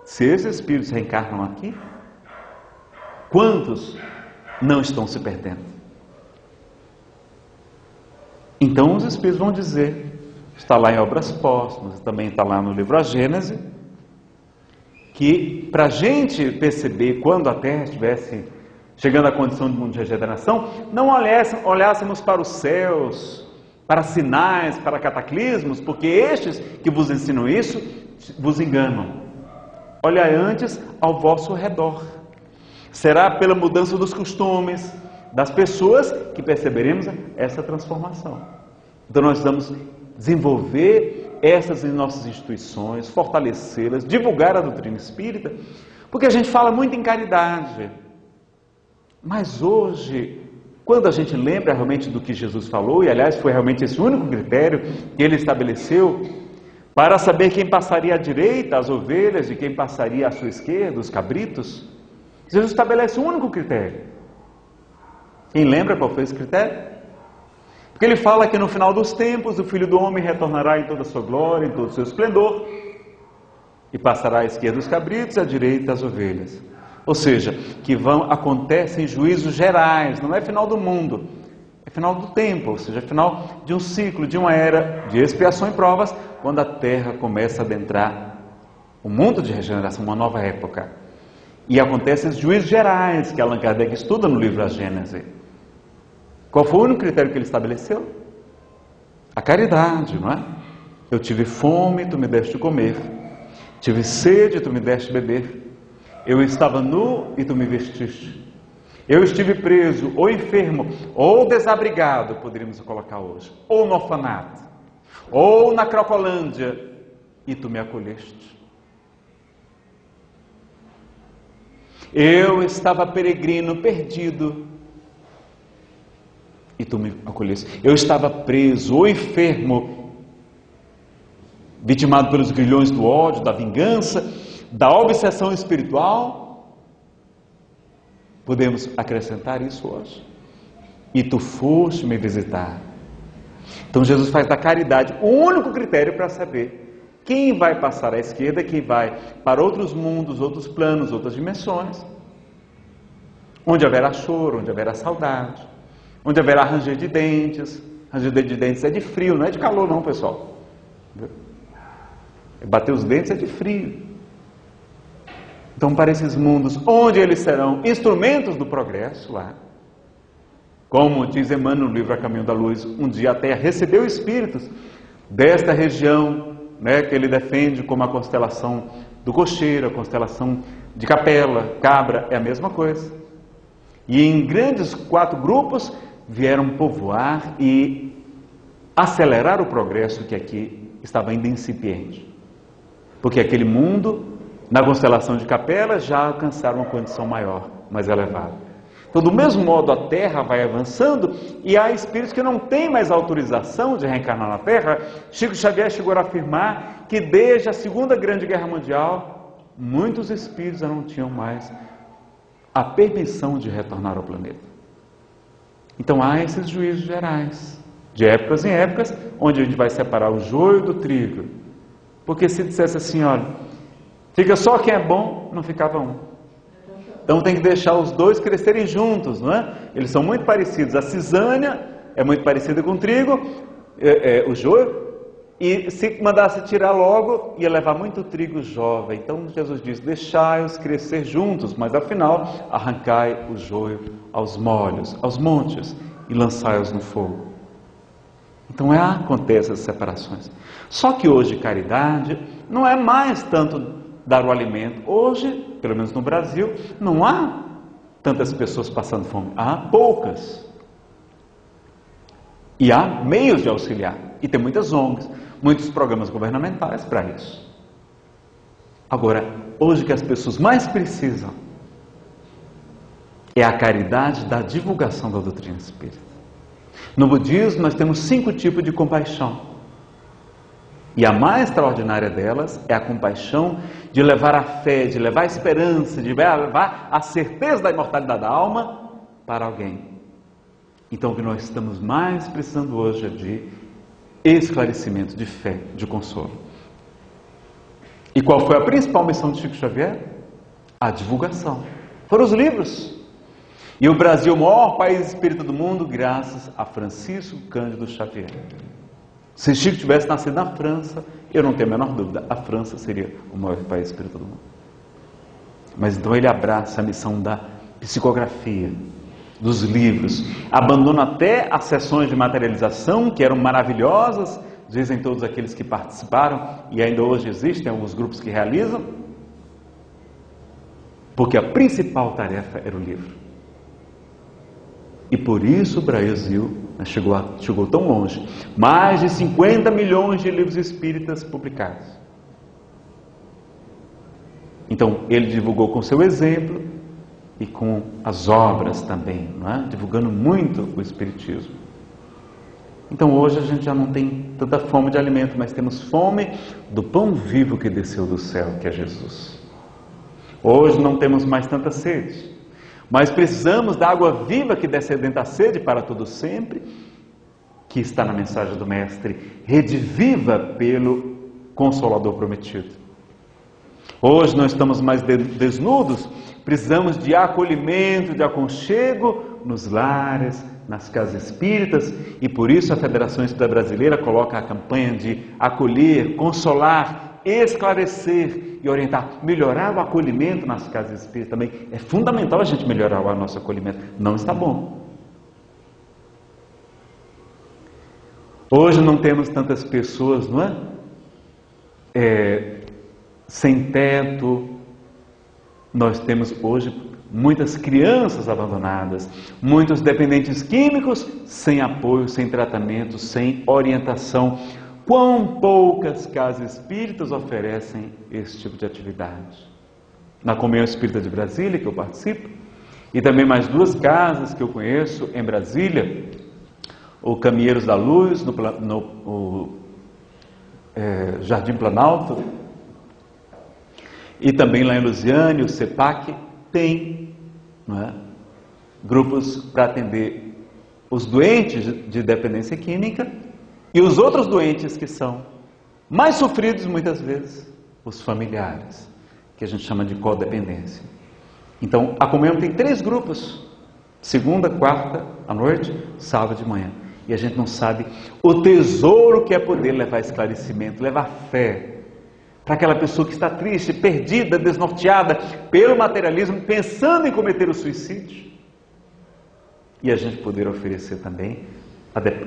se esses espíritos reencarnam aqui, quantos não estão se perdendo? Então os espíritos vão dizer, está lá em Obras Póstumas, também está lá no livro A Gênese, que para a gente perceber quando a Terra estivesse chegando à condição de mundo de regeneração, não olhássemos para os céus, para sinais, para cataclismos, porque estes que vos ensinam isso, vos enganam. Olhai antes ao vosso redor. Será pela mudança dos costumes das pessoas que perceberemos essa transformação. Então nós vamos desenvolver essas em nossas instituições, fortalecê-las, divulgar a doutrina espírita, porque a gente fala muito em caridade. Mas hoje, quando a gente lembra realmente do que Jesus falou, e aliás foi realmente esse único critério que ele estabeleceu, para saber quem passaria à direita, as ovelhas, e quem passaria à sua esquerda, os cabritos, Jesus estabelece um único critério. Quem lembra qual foi esse critério? Porque ele fala que no final dos tempos o Filho do Homem retornará em toda a sua glória, em todo o seu esplendor, e passará à esquerda os cabritos e à direita as ovelhas. Ou seja, que acontecem juízos gerais, não é final do mundo, é final do tempo, ou seja, é final de um ciclo, de uma era de expiação e provas, quando a Terra começa a adentrar o mundo de regeneração, uma nova época. E acontecem os juízos gerais, que Allan Kardec estuda no livro A Gênese. Qual foi o único critério que ele estabeleceu? A caridade, não é? Eu tive fome, tu me deste comer. Tive sede, tu me deste beber. Eu estava nu e tu me vestiste. Eu estive preso, ou enfermo, ou desabrigado, poderíamos colocar hoje, ou no orfanato, ou na Crocolândia, e tu me acolheste. Eu estava peregrino, perdido, e tu me acolheste. Eu estava preso ou enfermo, vitimado pelos grilhões do ódio, da vingança, da obsessão espiritual. Podemos acrescentar isso hoje. E tu foste me visitar. Então Jesus faz da caridade o único critério para saber quem vai passar à esquerda, quem vai para outros mundos, outros planos, outras dimensões, onde haverá choro, onde haverá saudade, onde haverá ranger de dentes. Ranger de dentes é de frio, não é de calor não, pessoal. Bater os dentes é de frio. Então, para esses mundos, onde eles serão instrumentos do progresso lá, como diz Emmanuel no livro A Caminho da Luz, um dia a Terra recebeu espíritos desta região, né, que ele defende como a constelação do Cocheiro, a constelação de Capela, Cabra, é a mesma coisa. E em grandes 4 grupos vieram povoar e acelerar o progresso que aqui estava ainda incipiente. Porque aquele mundo, na constelação de Capela, já alcançaram uma condição maior, mais elevada. Então, do mesmo modo, a Terra vai avançando e há espíritos que não têm mais autorização de reencarnar na Terra. Chico Xavier chegou a afirmar que desde a Segunda Grande Guerra Mundial, muitos espíritos já não tinham mais a permissão de retornar ao planeta. Então, há esses juízos gerais, de épocas em épocas, onde a gente vai separar o joio do trigo. Porque se dissesse assim, olha, fica só quem é bom, não ficava um. Então tem que deixar os dois crescerem juntos, não é? Eles são muito parecidos. A cisânia é muito parecida com o trigo, o joio, e se mandasse tirar logo, ia levar muito trigo jovem. Então Jesus diz, deixai-os crescer juntos, mas afinal, arrancai o joio aos molhos, aos montes, e lançai-os no fogo. Então acontecem as separações. Só que hoje caridade não é mais tanto dar o alimento. Hoje, pelo menos no Brasil, não há tantas pessoas passando fome. Há poucas. E há meios de auxiliar. E tem muitas ONGs, muitos programas governamentais para isso. Agora, hoje que as pessoas mais precisam é a caridade da divulgação da doutrina espírita. No budismo nós temos 5 tipos de compaixão. E a mais extraordinária delas é a compaixão de levar a fé, de levar a esperança, de levar a certeza da imortalidade da alma para alguém. Então o que nós estamos mais precisando hoje é de esclarecimento, de fé, de consolo. E qual foi a principal missão de Chico Xavier? A divulgação. Foram os livros. E o Brasil é o maior país espírita do mundo graças a Francisco Cândido Xavier. Se Chico tivesse nascido na França, eu não tenho a menor dúvida, a França seria o maior país espírita do mundo. Mas então ele abraça a missão da psicografia, dos livros, abandona até as sessões de materialização, que eram maravilhosas, dizem todos aqueles que participaram, e ainda hoje existem alguns grupos que realizam, porque a principal tarefa era o livro. E por isso o Brasil chegou tão longe. Mais de 50 milhões de livros espíritas publicados. Então, ele divulgou com seu exemplo e com as obras também, não é? Divulgando muito o espiritismo. Então, hoje a gente já não tem tanta fome de alimento, mas temos fome do pão vivo que desceu do céu, que é Jesus. Hoje não temos mais tanta sede. Mas precisamos da água viva que descedenta a sede para todo sempre, que está na mensagem do Mestre, rediviva pelo Consolador prometido. Hoje nós estamos mais desnudos, precisamos de acolhimento, de aconchego nos lares, nas casas espíritas, e por isso a Federação Espírita Brasileira coloca a campanha de acolher, consolar, esclarecer e orientar, melhorar o acolhimento nas casas espíritas também. É fundamental a gente melhorar o nosso acolhimento, não está bom. Hoje não temos tantas pessoas, não é? Sem teto. Nós temos hoje muitas crianças abandonadas, muitos dependentes químicos sem apoio, sem tratamento, sem orientação. Quão poucas casas espíritas oferecem esse tipo de atividade? Na Comunhão Espírita de Brasília, que eu participo, e também mais 2 casas que eu conheço em Brasília, o Caminheiros da Luz, no Jardim Planalto, e também lá em Lusiânia, o CEPAC, tem, não é, grupos para atender os doentes de dependência química e os outros doentes que são mais sofridos muitas vezes, os familiares, que a gente chama de codependência. Então, a comunhão tem 3 grupos Segunda, quarta à noite, sábado de manhã. E a gente não sabe o tesouro que é poder levar esclarecimento, levar fé para aquela pessoa que está triste, perdida, desnorteada pelo materialismo, pensando em cometer o suicídio. E a gente poder oferecer também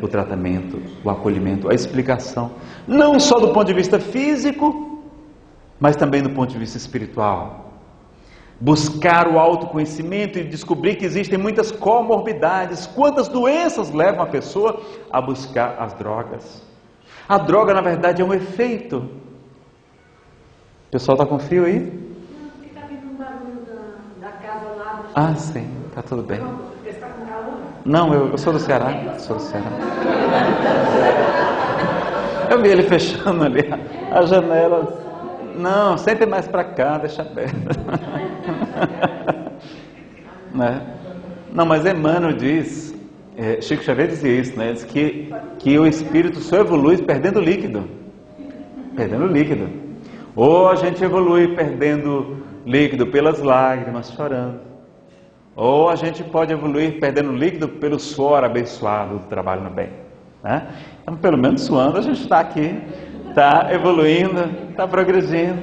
o tratamento, o acolhimento, a explicação, não só do ponto de vista físico, mas também do ponto de vista espiritual. Buscar o autoconhecimento e descobrir que existem muitas comorbidades, quantas doenças levam a pessoa a buscar as drogas. A droga, na verdade, é um efeito. O pessoal está com fio aí? Não, está vindo um barulho da casa lá. Ah, sim, está tudo bem. Você está com calor? Não, eu sou do Ceará. Sou do Ceará. Eu vi ele fechando ali a janela. Não, sente mais para cá, deixa aberto. Né? Não, mas Emmanuel diz, Chico Xavier dizia isso, né? Diz que o espírito só evolui perdendo líquido. Perdendo líquido. Ou a gente evolui perdendo líquido pelas lágrimas, chorando. Ou a gente pode evoluir perdendo líquido pelo suor abençoado do trabalho no bem. Né? Então, pelo menos suando, a gente está aqui, está evoluindo, está progredindo.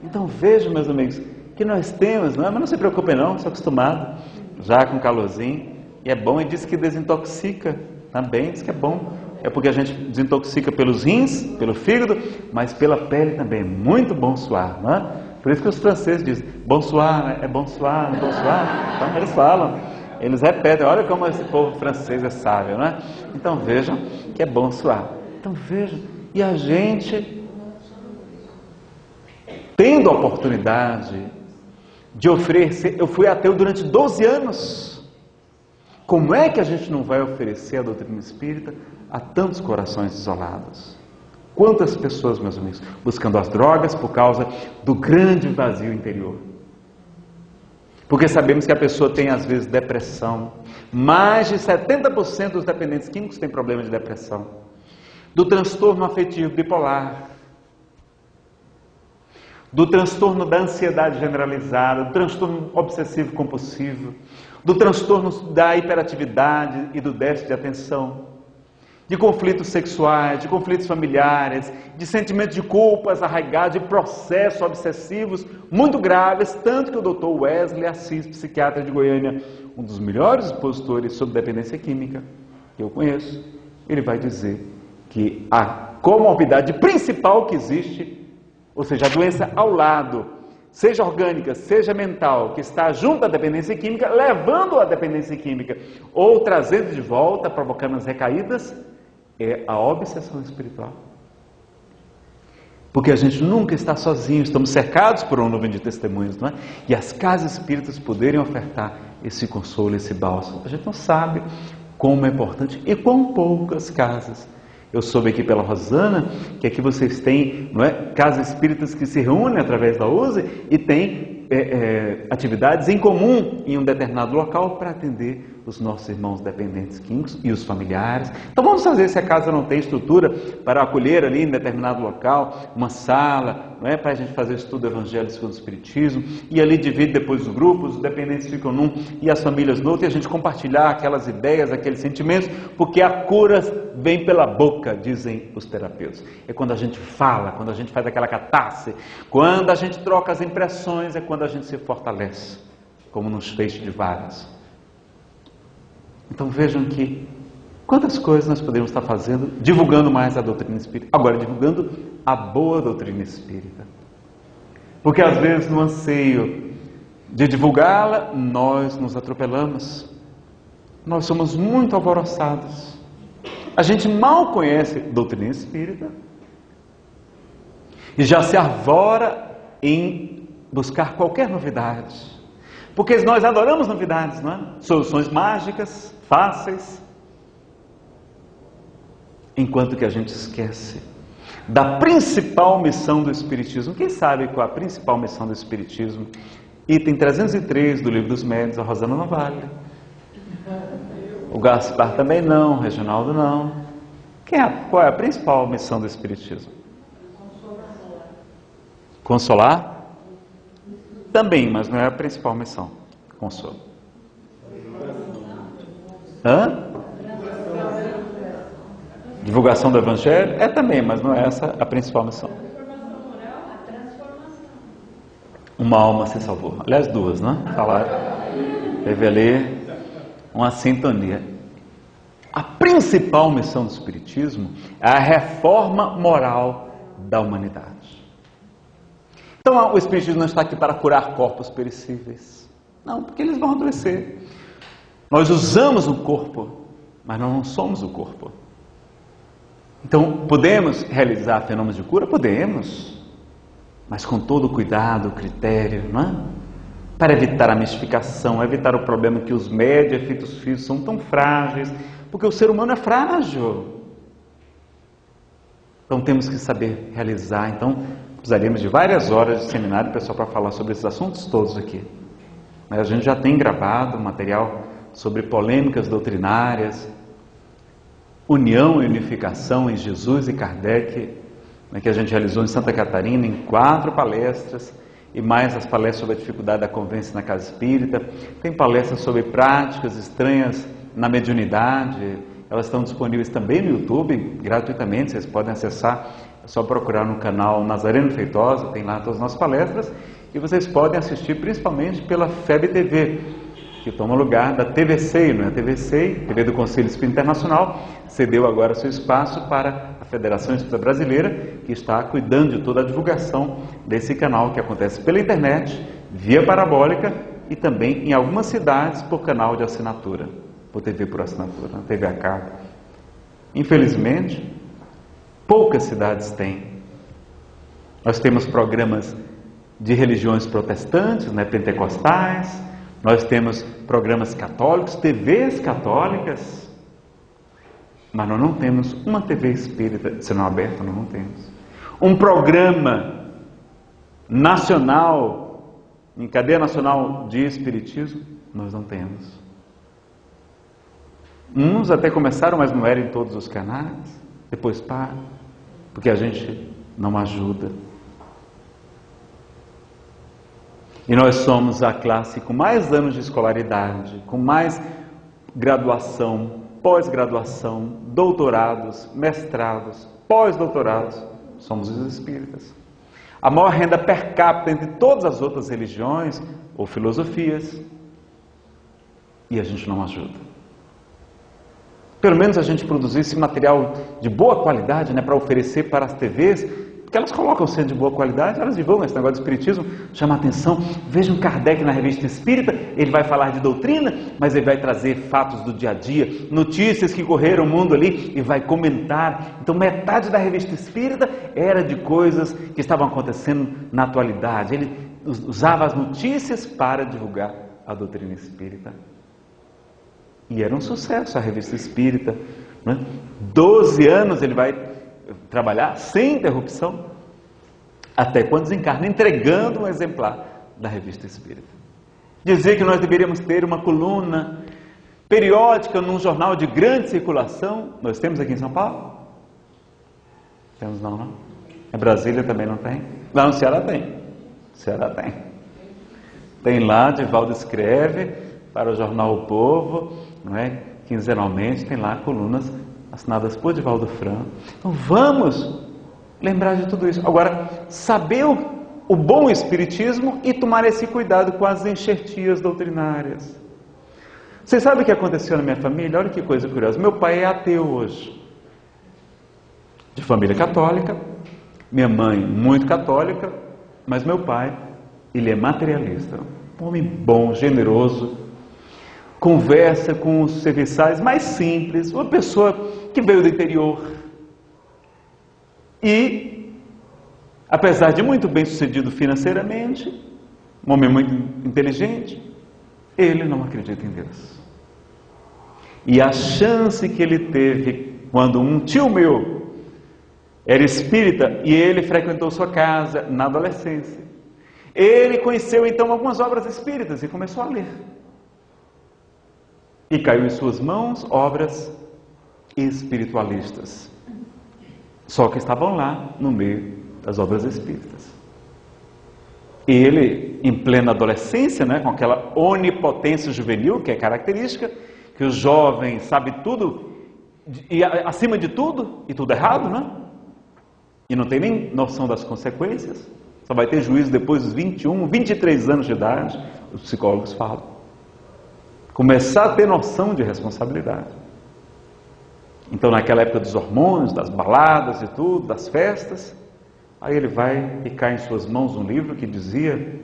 Então, vejam, meus amigos, que nós temos, não é? Mas não se preocupem não, sou acostumado, já com calorzinho, e é bom, e diz que desintoxica também, diz que é bom. É porque a gente desintoxica pelos rins, pelo fígado, mas pela pele também. Muito bom suar, não é? Por isso que os franceses dizem, bom suar, né? É bom suar, bom suar. Então eles falam, eles repetem, olha como esse povo francês é sábio, não é? Então vejam que é bom suar. Então vejam, e a gente, tendo a oportunidade de oferecer, eu fui ateu durante 12 anos. Como é que a gente não vai oferecer a doutrina espírita a tantos corações isolados? Quantas pessoas, meus amigos, buscando as drogas por causa do grande vazio interior? Porque sabemos que a pessoa tem às vezes depressão. Mais de 70% dos dependentes químicos têm problema de depressão. Do transtorno afetivo bipolar, do transtorno da ansiedade generalizada, do transtorno obsessivo compulsivo, do transtorno da hiperatividade e do déficit de atenção, de conflitos sexuais, de conflitos familiares, de sentimentos de culpas arraigados, de processos obsessivos muito graves, tanto que o Dr. Wesley Assis, psiquiatra de Goiânia, um dos melhores expositores sobre dependência química que eu conheço, ele vai dizer que a comorbidade principal que existe, ou seja, a doença ao lado, seja orgânica, seja mental, que está junto à dependência química, levando à dependência química, ou trazendo de volta, provocando as recaídas, é a obsessão espiritual. Porque a gente nunca está sozinho, estamos cercados por uma nuvem de testemunhos, não é? E as casas espíritas poderem ofertar esse consolo, esse bálsamo. A gente não sabe como é importante e quão poucas casas. Eu soube aqui pela Rosana que aqui vocês têm, não é, casas espíritas que se reúnem através da USE e têm atividades em comum em um determinado local para atender os nossos irmãos dependentes químicos e os familiares. Então vamos fazer, se a casa não tem estrutura para acolher ali em determinado local, uma sala, não é, para a gente fazer o estudo do Evangelho segundo o Espiritismo, e ali divide depois os grupos, os dependentes ficam num e as famílias no outro, e a gente compartilhar aquelas ideias, aqueles sentimentos, porque a cura vem pela boca, dizem os terapeutas. É quando a gente fala, quando a gente faz aquela catarse, quando a gente troca as impressões, é quando a gente se fortalece, como nos feixes de varas. Então vejam que quantas coisas nós podemos estar fazendo, divulgando mais a doutrina espírita, agora divulgando a boa doutrina espírita. Porque às vezes no anseio de divulgá-la, nós nos atropelamos, nós somos muito alvoroçados. A gente mal conhece a doutrina espírita e já se arvora em buscar qualquer novidade. Porque nós adoramos novidades, não é? Soluções mágicas, fáceis. Enquanto que a gente esquece da principal missão do Espiritismo. Quem sabe qual é a principal missão do Espiritismo? Item 303 do Livro dos Médiuns, a Rosana não vale. O Gaspar também não, o Reginaldo não. Qual é a principal missão do Espiritismo? Consolar? Também, mas não é a principal missão. Consolo. Hã? Divulgação do Evangelho? É também, mas não é essa a principal missão. Uma alma se salvou. Aliás, duas, né? Falaram. Teve ali uma sintonia. A principal missão do Espiritismo é a reforma moral da humanidade. Então, o Espiritismo não está aqui para curar corpos perecíveis. Não, porque eles vão adoecer. Nós usamos o corpo, mas nós não somos o corpo. Então, podemos realizar fenômenos de cura? Podemos. Mas com todo o cuidado, critério, não é? Para evitar a mistificação, evitar o problema que os médios e efeitos físicos são tão frágeis, porque o ser humano é frágil. Então temos que saber realizar. Então precisaríamos de várias horas de seminário, pessoal, para falar sobre esses assuntos todos aqui. A gente já tem gravado material sobre polêmicas doutrinárias, união e unificação em Jesus e Kardec, que a gente realizou em Santa Catarina, em 4 palestras, e mais as palestras sobre a dificuldade da convivência na casa espírita. Tem palestras sobre práticas estranhas na mediunidade, elas estão disponíveis também no YouTube, gratuitamente, vocês podem acessar, é só procurar no canal Nazareno Feitosa, tem lá todas as nossas palestras, e vocês podem assistir principalmente pela FEB TV, que toma lugar da TVCEI, não é? A TVCEI, TV do Conselho Espírita Internacional, cedeu agora seu espaço para a Federação Espírita Brasileira, que está cuidando de toda a divulgação desse canal, que acontece pela internet, via parabólica e também em algumas cidades por canal de assinatura, por TV por assinatura, TV a cabo. Infelizmente, poucas cidades têm. Nós temos programas de religiões protestantes, né, pentecostais, nós temos programas católicos, TVs católicas, mas nós não temos uma TV espírita de sinal aberto, nós não temos. Um programa nacional, em cadeia nacional de espiritismo, nós não temos. Uns até começaram, mas não eram em todos os canais, depois param, porque a gente não ajuda. E nós somos a classe com mais anos de escolaridade, com mais graduação, pós-graduação, doutorados, mestrados, pós-doutorados, somos os espíritas. A maior renda per capita entre todas as outras religiões ou filosofias, e a gente não ajuda. Pelo menos a gente produzisse material de boa qualidade, né, para oferecer para as TVs, porque elas colocam sendo de boa qualidade, elas divulgam esse negócio de espiritismo, chama a atenção. Vejam Kardec na Revista Espírita, ele vai falar de doutrina, mas ele vai trazer fatos do dia a dia, notícias que correram o mundo ali, e vai comentar. Então metade da Revista Espírita era de coisas que estavam acontecendo na atualidade. Ele usava as notícias para divulgar a doutrina espírita. E era um sucesso a Revista Espírita, né? 12 anos ele vai trabalhar sem interrupção, até quando desencarna, entregando um exemplar da Revista Espírita. Dizia que nós deveríamos ter uma coluna periódica num jornal de grande circulação. Nós temos aqui em São Paulo? Temos não? Em Brasília também não tem? Lá no Ceará tem. Ceará tem. Tem lá, Divaldo escreve para o jornal O Povo, não é? Quinzenalmente tem lá colunas assinadas por Divaldo Franco. Então vamos lembrar de tudo isso. Agora, saber o bom espiritismo e tomar esse cuidado com as enxertias doutrinárias. Vocês sabem o que aconteceu na minha família? Olha que coisa curiosa. Meu pai é ateu hoje, de família católica, minha mãe muito católica, mas meu pai, ele é materialista, um homem bom, generoso, conversa com os serviçais mais simples, uma pessoa que veio do interior e, apesar de muito bem sucedido financeiramente, um homem muito inteligente, ele não acredita em Deus. E a chance que ele teve quando um tio meu era espírita e ele frequentou sua casa na adolescência, ele conheceu então algumas obras espíritas e começou a ler. E caiu em suas mãos obras espiritualistas, só que estavam lá no meio das obras espíritas. Ele, em plena adolescência, né, com aquela onipotência juvenil que é característica, que o jovem sabe tudo, e acima de tudo, e tudo errado, né? E não tem nem noção das consequências, só vai ter juízo depois dos 21, 23 anos de idade, os psicólogos falam. Começar a ter noção de responsabilidade. Então, naquela época dos hormônios, das baladas e tudo, das festas, aí ele vai e cai em suas mãos um livro que dizia,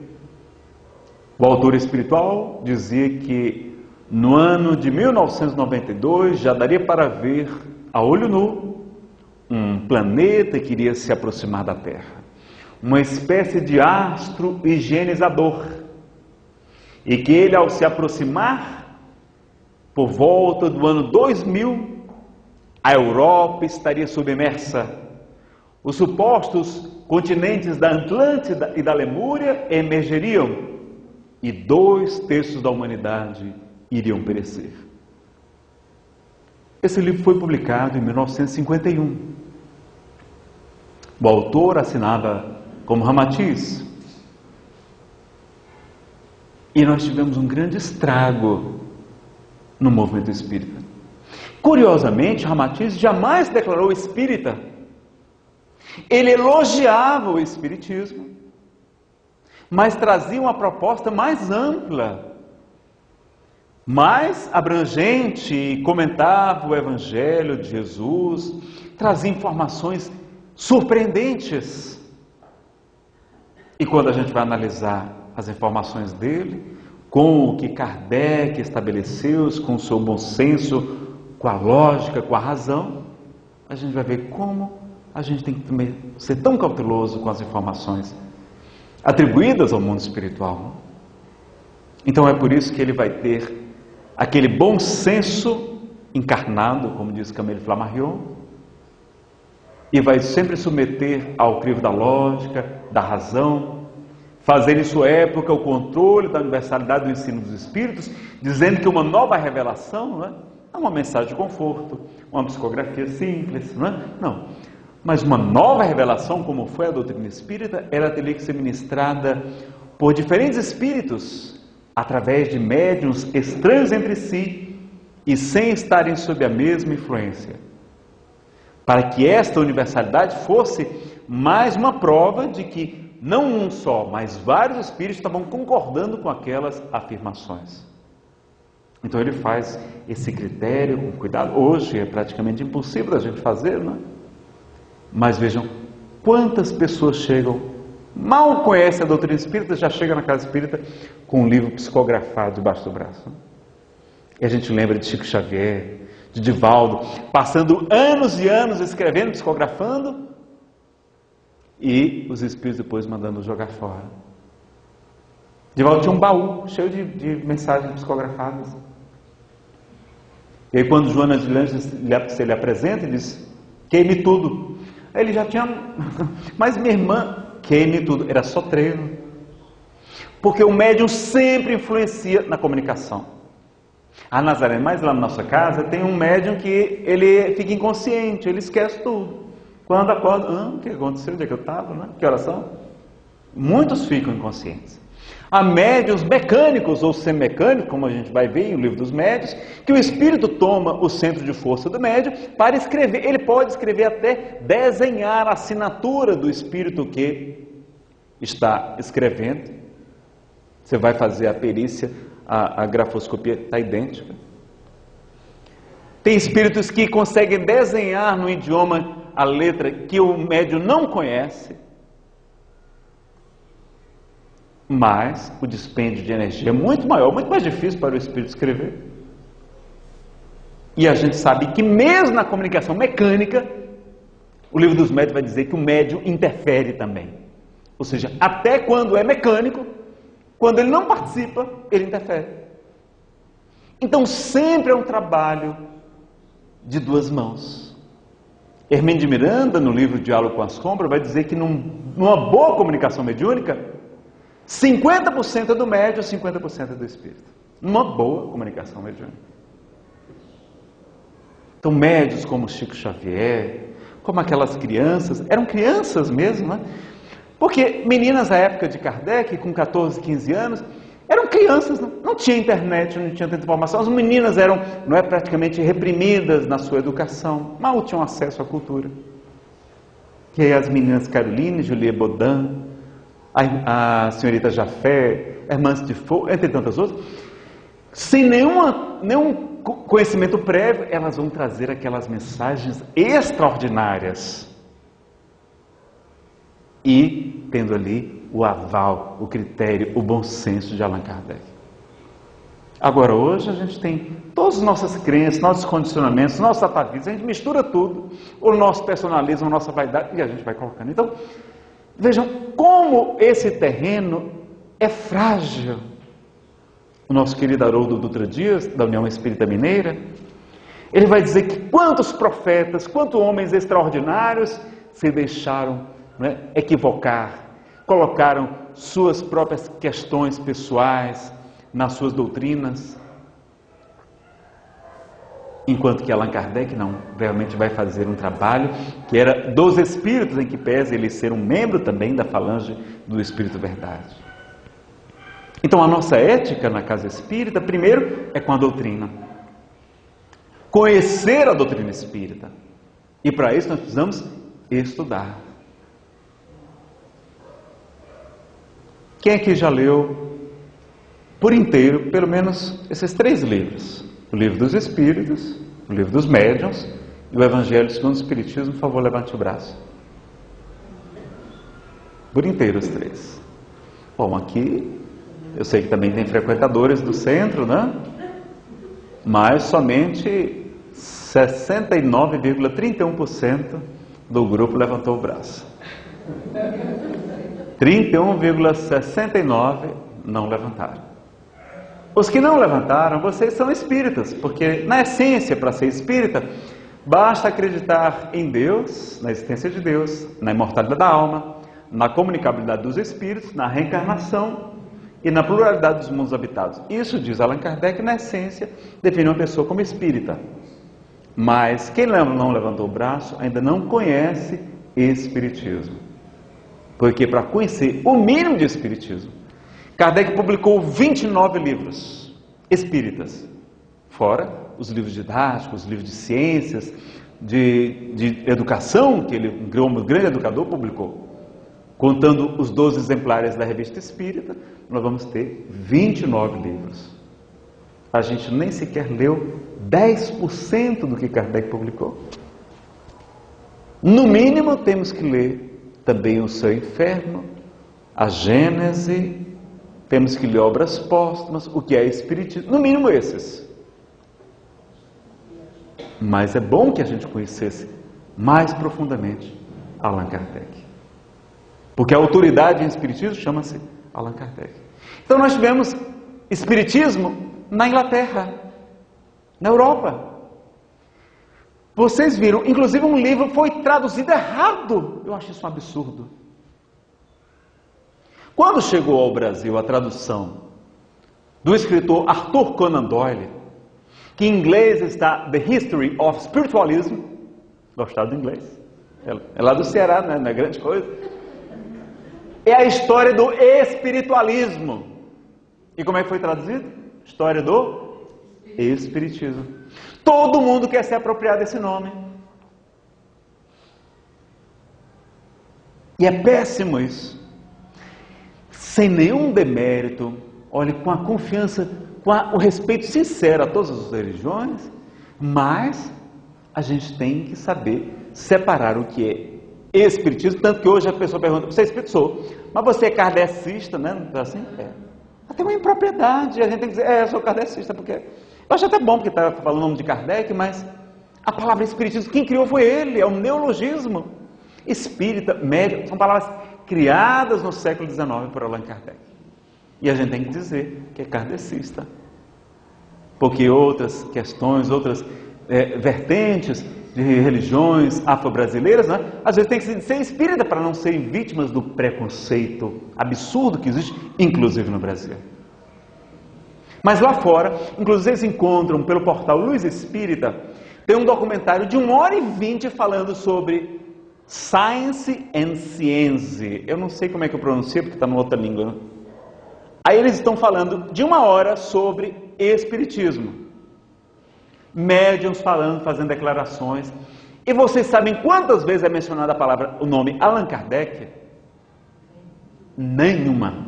o autor espiritual dizia que no ano de 1992 já daria para ver a olho nu um planeta que iria se aproximar da Terra, uma espécie de astro higienizador, e que ele, ao se aproximar, por volta do ano 2000, a Europa estaria submersa. Os supostos continentes da Atlântida e da Lemúria emergeriam e 2/3 da humanidade iriam perecer. Esse livro foi publicado em 1951. O autor assinava como Ramatiz. E nós tivemos um grande estrago no movimento espírita. Curiosamente, Ramatiz jamais declarou espírita. Ele elogiava o espiritismo, mas trazia uma proposta mais ampla, mais abrangente, e comentava o Evangelho de Jesus, trazia informações surpreendentes. E quando a gente vai analisar as informações dele, com o que Kardec estabeleceu, com o seu bom senso, com a lógica, com a razão, a gente vai ver como a gente tem que ser tão cauteloso com as informações atribuídas ao mundo espiritual. Então é por isso que ele vai ter aquele bom senso encarnado, como diz Camille Flammarion, e vai sempre submeter ao crivo da lógica, da razão, fazer em sua época o controle da universalidade do ensino dos espíritos, dizendo que uma nova revelação não é uma mensagem de conforto, uma psicografia simples, não. Mas uma nova revelação, como foi a doutrina espírita, ela teria que ser ministrada por diferentes espíritos, através de médiuns estranhos entre si e sem estarem sob a mesma influência, para que esta universalidade fosse mais uma prova de que não um só, mas vários espíritos estavam concordando com aquelas afirmações. Então ele faz esse critério com cuidado. Hoje é praticamente impossível a gente fazer, não é? Mas vejam quantas pessoas chegam, mal conhecem a doutrina espírita, já chega na casa espírita com um livro psicografado debaixo do braço. E a gente lembra de Chico Xavier, de Divaldo, passando anos e anos escrevendo, psicografando, e os espíritos depois mandando jogar fora. Divaldo tinha um baú cheio de mensagens psicografadas. E aí quando Joana de Lange se lhe apresenta e diz, queime tudo. Aí ele já tinha, mas minha irmã, queime tudo, era só treino. Porque o médium sempre influencia na comunicação. A Nazaré, mais lá na nossa casa, tem um médium que ele fica inconsciente, ele esquece tudo. Quando acorda, o que aconteceu? Onde é que eu estava? Né? Que oração? Muitos ficam inconscientes. Há médiuns mecânicos ou semimecânicos, como a gente vai ver no livro dos médiuns, que o espírito toma o centro de força do médium para escrever. Ele pode escrever até desenhar a assinatura do espírito que está escrevendo. Você vai fazer a perícia, a grafoscopia está idêntica. Tem espíritos que conseguem desenhar no idioma a letra que o médium não conhece, mas o dispêndio de energia é muito maior, muito mais difícil para o espírito escrever. E a gente sabe que mesmo na comunicação mecânica, o livro dos médiuns vai dizer que o médium interfere também. Ou seja, até quando é mecânico, quando ele não participa, ele interfere. Então sempre é um trabalho de duas mãos. Hermínio de Miranda, no livro Diálogo com a Sombra, vai dizer que numa boa comunicação mediúnica, 50% é do médium, 50% é do espírito. Numa boa comunicação mediúnica. Então, médios como Chico Xavier, como aquelas crianças, eram crianças mesmo, né? Porque meninas à época de Kardec, com 14, 15 anos, eram crianças, não tinha internet, não tinha tanta informação. As meninas eram, praticamente reprimidas na sua educação, mal tinham acesso à cultura. Que é as meninas Caroline, Julie Baudin, a senhorita Jafé, Hermance de Foucault, entre tantas outras, sem nenhum conhecimento prévio, elas vão trazer aquelas mensagens extraordinárias. E tendo ali o aval, o critério, o bom senso de Allan Kardec. Agora, hoje a gente tem todas as nossas crenças, nossos condicionamentos, nossos atavismos, a gente mistura tudo, o nosso personalismo, a nossa vaidade, e a gente vai colocando. Então, vejam como esse terreno é frágil. O nosso querido Haroldo Dutra Dias, da União Espírita Mineira, ele vai dizer que quantos profetas, quantos homens extraordinários se deixaram equivocar, colocaram suas próprias questões pessoais nas suas doutrinas, enquanto que Allan Kardec não, realmente vai fazer um trabalho que era dos Espíritos, em que pese ele ser um membro também da falange do Espírito Verdade. Então a nossa ética na Casa Espírita, primeiro, é com a doutrina. Conhecer a doutrina espírita. E para isso nós precisamos estudar. Quem aqui já leu por inteiro, pelo menos esses 3 livros? O Livro dos Espíritos, o Livro dos Médiuns e o Evangelho segundo o Espiritismo. Por favor, levante o braço. Por inteiro os 3. Bom, aqui eu sei que também tem frequentadores do centro, né? Mas somente 69,31% do grupo levantou o braço. 31,69% não levantaram. Os que não levantaram, vocês são espíritas, porque na essência, para ser espírita, basta acreditar em Deus, na existência de Deus, na imortalidade da alma, na comunicabilidade dos espíritos, na reencarnação e na pluralidade dos mundos habitados. Isso, diz Allan Kardec, na essência, define uma pessoa como espírita. Mas quem não levantou o braço ainda não conhece espiritismo. Porque para conhecer o mínimo de espiritismo, Kardec publicou 29 livros espíritas, fora os livros didáticos, os livros de ciências, de educação, que ele, um grande educador, publicou. Contando os 12 exemplares da Revista Espírita, nós vamos ter 29 livros. A gente nem sequer leu 10% do que Kardec publicou. No mínimo, temos que ler também O Céu e o Inferno, a Gênese, temos que ler obras póstumas, o que é Espiritismo, no mínimo esses. Mas é bom que a gente conhecesse mais profundamente Allan Kardec. Porque a autoridade em Espiritismo chama-se Allan Kardec. Então nós tivemos Espiritismo na Inglaterra, na Europa. Vocês viram, inclusive um livro foi traduzido errado. Eu acho isso um absurdo. Quando chegou ao Brasil a tradução do escritor Arthur Conan Doyle, que em inglês está The History of Spiritualism, gostaram do inglês? É lá do Ceará, né? Não é grande coisa. É a história do espiritualismo. E como é que foi traduzido? História do Espiritismo. Todo mundo quer se apropriar desse nome. E é péssimo isso. Sem nenhum demérito, olhe, com a confiança, com o respeito sincero a todas as religiões, mas a gente tem que saber separar o que é espiritismo, tanto que hoje a pessoa pergunta, você é espírita? Sou. Mas você é kardecista, né? Não é assim? É. Tem uma impropriedade, a gente tem que dizer, eu sou kardecista, porque... Eu acho até bom, porque está falando o nome de Kardec, mas a palavra espiritismo, quem criou foi ele, é um neologismo. Espírita, médium, são palavras criadas no século XIX por Allan Kardec. E a gente tem que dizer que é kardecista. Porque outras questões, outras vertentes de religiões afro-brasileiras, né? Às vezes tem que ser espírita para não serem vítimas do preconceito absurdo que existe, inclusive no Brasil. Mas lá fora, inclusive vocês encontram pelo portal Luz Espírita, tem um documentário de 1h20 falando sobre Science and Science. Eu não sei como é que eu pronuncio, porque está em outra língua, né? Aí eles estão falando de 1 hora sobre espiritismo. Médiuns falando, fazendo declarações. E vocês sabem quantas vezes é mencionada o nome Allan Kardec? Nenhuma.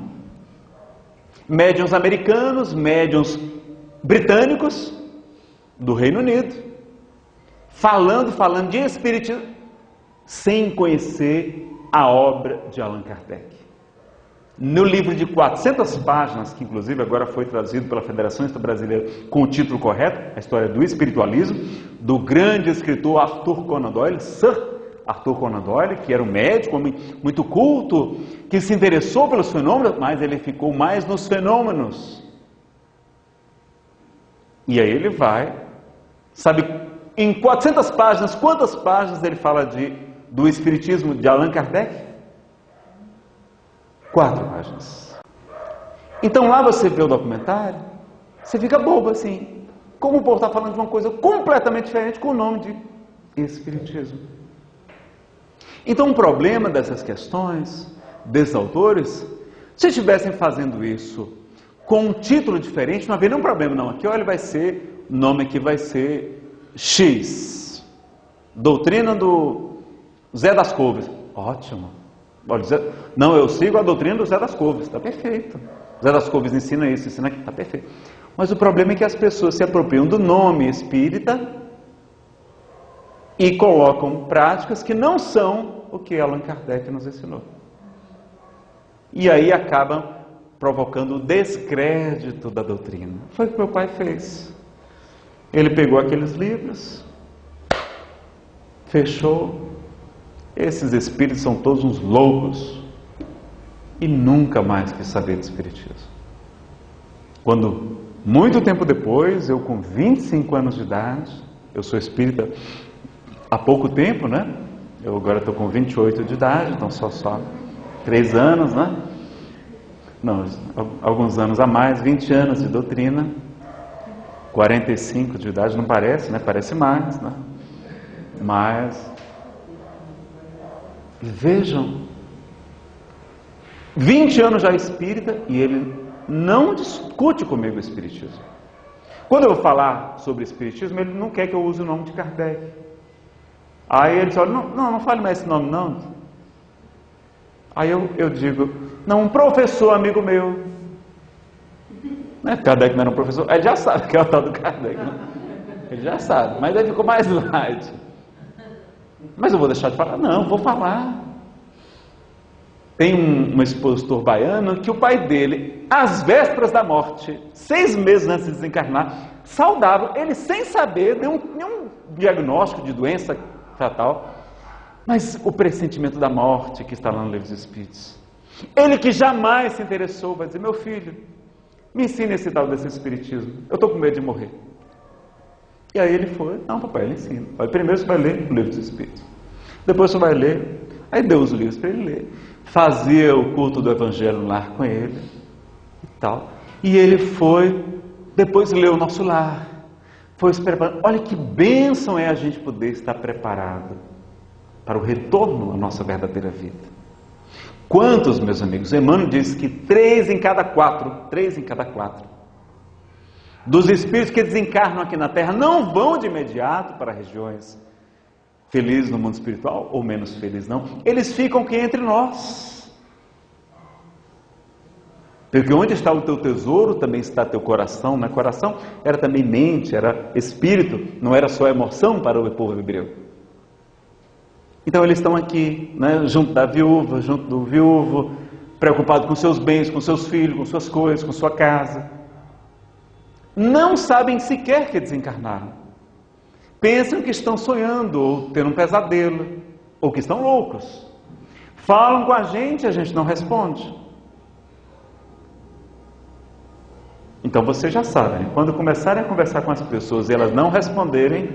Médiuns americanos, médiuns britânicos, do Reino Unido, falando de espiritismo, sem conhecer a obra de Allan Kardec. No livro de 400 páginas, que inclusive agora foi traduzido pela Federação Brasileira com o título correto, A História do Espiritualismo, do grande escritor Arthur Conan Doyle, Sir Arthur Conan Doyle, que era um médico, muito culto, que se interessou pelos fenômenos, mas ele ficou mais nos fenômenos. E aí ele vai, sabe, em 400 páginas, quantas páginas ele fala do Espiritismo de Allan Kardec? 4 páginas. Então lá você vê o documentário, você fica bobo assim, como o povo está falando de uma coisa completamente diferente com o nome de Espiritismo. Então o problema dessas questões, desses autores, se estivessem fazendo isso com um título diferente, não havia nenhum problema não. Aqui, olha, o nome aqui vai ser X, doutrina do Zé das Couves. Ótimo. Não, eu sigo a doutrina do Zé das Couves, está perfeito. Zé das Couves ensina isso, ensina aquilo, está perfeito. Mas o problema é que as pessoas se apropriam do nome espírita e colocam práticas que não são o que Allan Kardec nos ensinou. E aí acabam provocando o descrédito da doutrina. Foi o que meu pai fez. Ele pegou aqueles livros, fechou. Esses espíritos são todos uns loucos. E nunca mais quis saber de espiritismo. Quando, muito tempo depois, eu com 25 anos de idade, eu sou espírita há pouco tempo, né? Eu agora estou com 28 de idade, então só 3 anos, né? Não, alguns anos a mais, 20 anos de doutrina, 45 de idade, não parece, né? Parece mais, né? Mas, vejam, 20 anos já espírita e ele não discute comigo o espiritismo. Quando eu vou falar sobre espiritismo, ele não quer que eu use o nome de Kardec. Aí ele diz, olha, não fale mais esse nome não. Aí eu digo, não, um professor amigo meu. Né? Kardec não era um professor, ele já sabe que é o tal do Kardec, né? Ele já sabe, mas aí ficou mais light. Mas eu vou deixar de falar? Não, vou falar. Tem um expositor baiano que o pai dele, às vésperas da morte, 6 meses antes de desencarnar, saudável, ele sem saber nenhum diagnóstico de doença fatal, mas o pressentimento da morte que está lá no Livro dos Espíritos. Ele que jamais se interessou, vai dizer, meu filho, me ensine esse tal desse espiritismo, eu estou com medo de morrer. E aí ele foi, não papai, ele ensina. Primeiro você vai ler o Livro dos Espíritos, depois você vai ler, aí deu os livros para ele ler, fazia o culto do Evangelho no lar com ele e tal, e ele foi, depois leu o Nosso Lar, foi se preparando. Olha que bênção é a gente poder estar preparado para o retorno à nossa verdadeira vida. Quantos, meus amigos, Emmanuel diz que 3 em cada 4 dos espíritos que desencarnam aqui na Terra não vão de imediato para regiões felizes no mundo espiritual, ou menos felizes não, eles ficam aqui entre nós. Porque onde está o teu tesouro, também está teu coração, né? Coração era também mente, era espírito, não era só emoção para o povo hebreu. Então eles estão aqui, né? Junto da viúva, junto do viúvo, preocupado com seus bens, com seus filhos, com suas coisas, com sua casa. Não sabem sequer que desencarnaram. Pensam que estão sonhando, ou tendo um pesadelo, ou que estão loucos. Falam com a gente não responde. Então vocês já sabem, quando começarem a conversar com as pessoas e elas não responderem,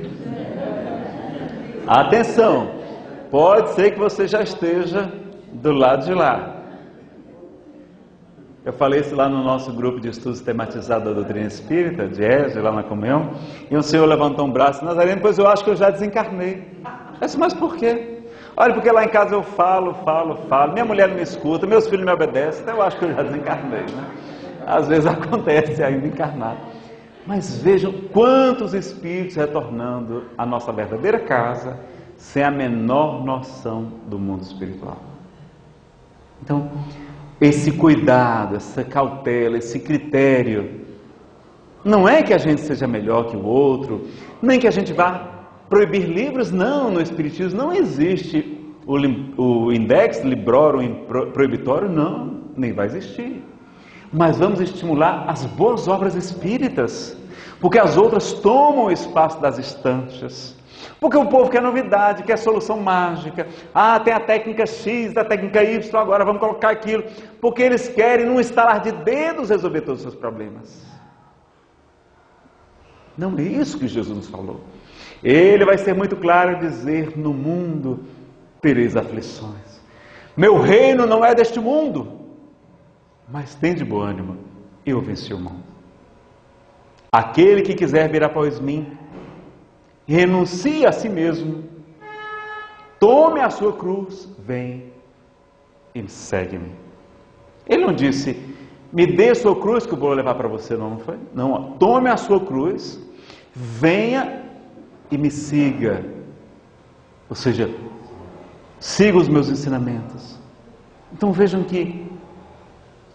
atenção, pode ser que você já esteja do lado de lá. Eu falei isso lá no nosso grupo de estudos tematizado da doutrina espírita, de ESE, lá na comunhão, e um senhor levantou um braço, Nazareno, pois eu acho que eu já desencarnei. Eu disse, mas por quê? Olha, porque lá em casa eu falo, minha mulher não me escuta, meus filhos me obedecem, então eu acho que eu já desencarnei, né? Às vezes acontece ainda encarnado. Mas vejam quantos espíritos retornando à nossa verdadeira casa, sem a menor noção do mundo espiritual. Então, esse cuidado, essa cautela, esse critério, não é que a gente seja melhor que o outro, nem que a gente vá proibir livros, não, no Espiritismo não existe o index librorum proibitório, não, nem vai existir. Mas vamos estimular as boas obras espíritas, porque as outras tomam o espaço das estantes. Porque o povo quer novidade, quer solução mágica. Ah, tem a técnica X, a técnica Y, agora vamos colocar aquilo. Porque eles querem, num estalar de dedos, resolver todos os seus problemas. Não é isso que Jesus nos falou. Ele vai ser muito claro em dizer: no mundo tereis aflições. Meu reino não é deste mundo, mas tende bom ânimo, eu venci o mundo. Aquele que quiser vir após mim, renuncie a si mesmo, tome a sua cruz, vem e segue-me. Ele não disse: me dê a sua cruz que eu vou levar para você, não foi? Não, tome a sua cruz, venha e me siga. Ou seja, siga os meus ensinamentos. Então vejam que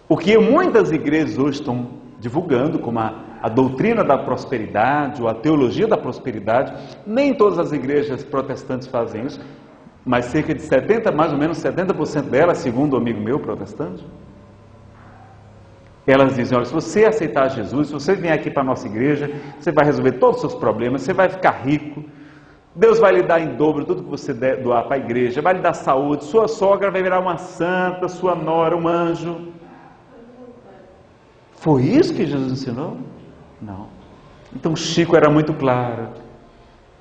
o que muitas igrejas hoje estão divulgando como a doutrina da prosperidade ou a teologia da prosperidade, nem todas as igrejas protestantes fazem isso, mas cerca de 70%, mais ou menos 70% delas, segundo um amigo meu protestante, elas dizem: olha, se você aceitar Jesus, se você vier aqui para a nossa igreja, você vai resolver todos os seus problemas, você vai ficar rico, Deus vai lhe dar em dobro tudo que você doar para a igreja, vai lhe dar saúde, sua sogra vai virar uma santa, sua nora um anjo. Foi isso que Jesus ensinou? Não. Então Chico era muito claro.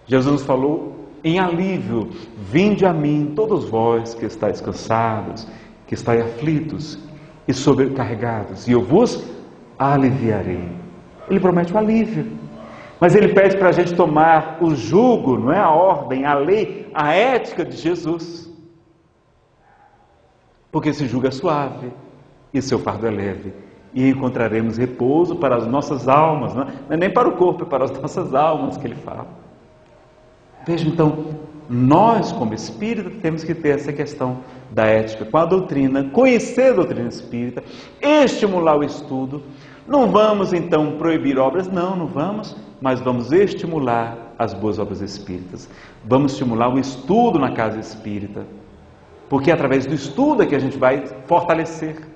Jesus nos falou em alívio: vinde a mim todos vós que estáis cansados, que estáis aflitos e sobrecarregados, e eu vos aliviarei. Ele promete o alívio, mas ele pede para a gente tomar o jugo, não é, a ordem, a lei, a ética de Jesus, porque esse jugo é suave e seu fardo é leve, e encontraremos repouso para as nossas almas, não é nem para o corpo, é para as nossas almas que ele fala. Veja, então, nós como espírita temos que ter essa questão da ética com a doutrina, conhecer a doutrina espírita, estimular o estudo. Não vamos então proibir obras, não vamos, mas vamos estimular as boas obras espíritas. Vamos estimular o estudo na casa espírita, porque é através do estudo é que a gente vai fortalecer.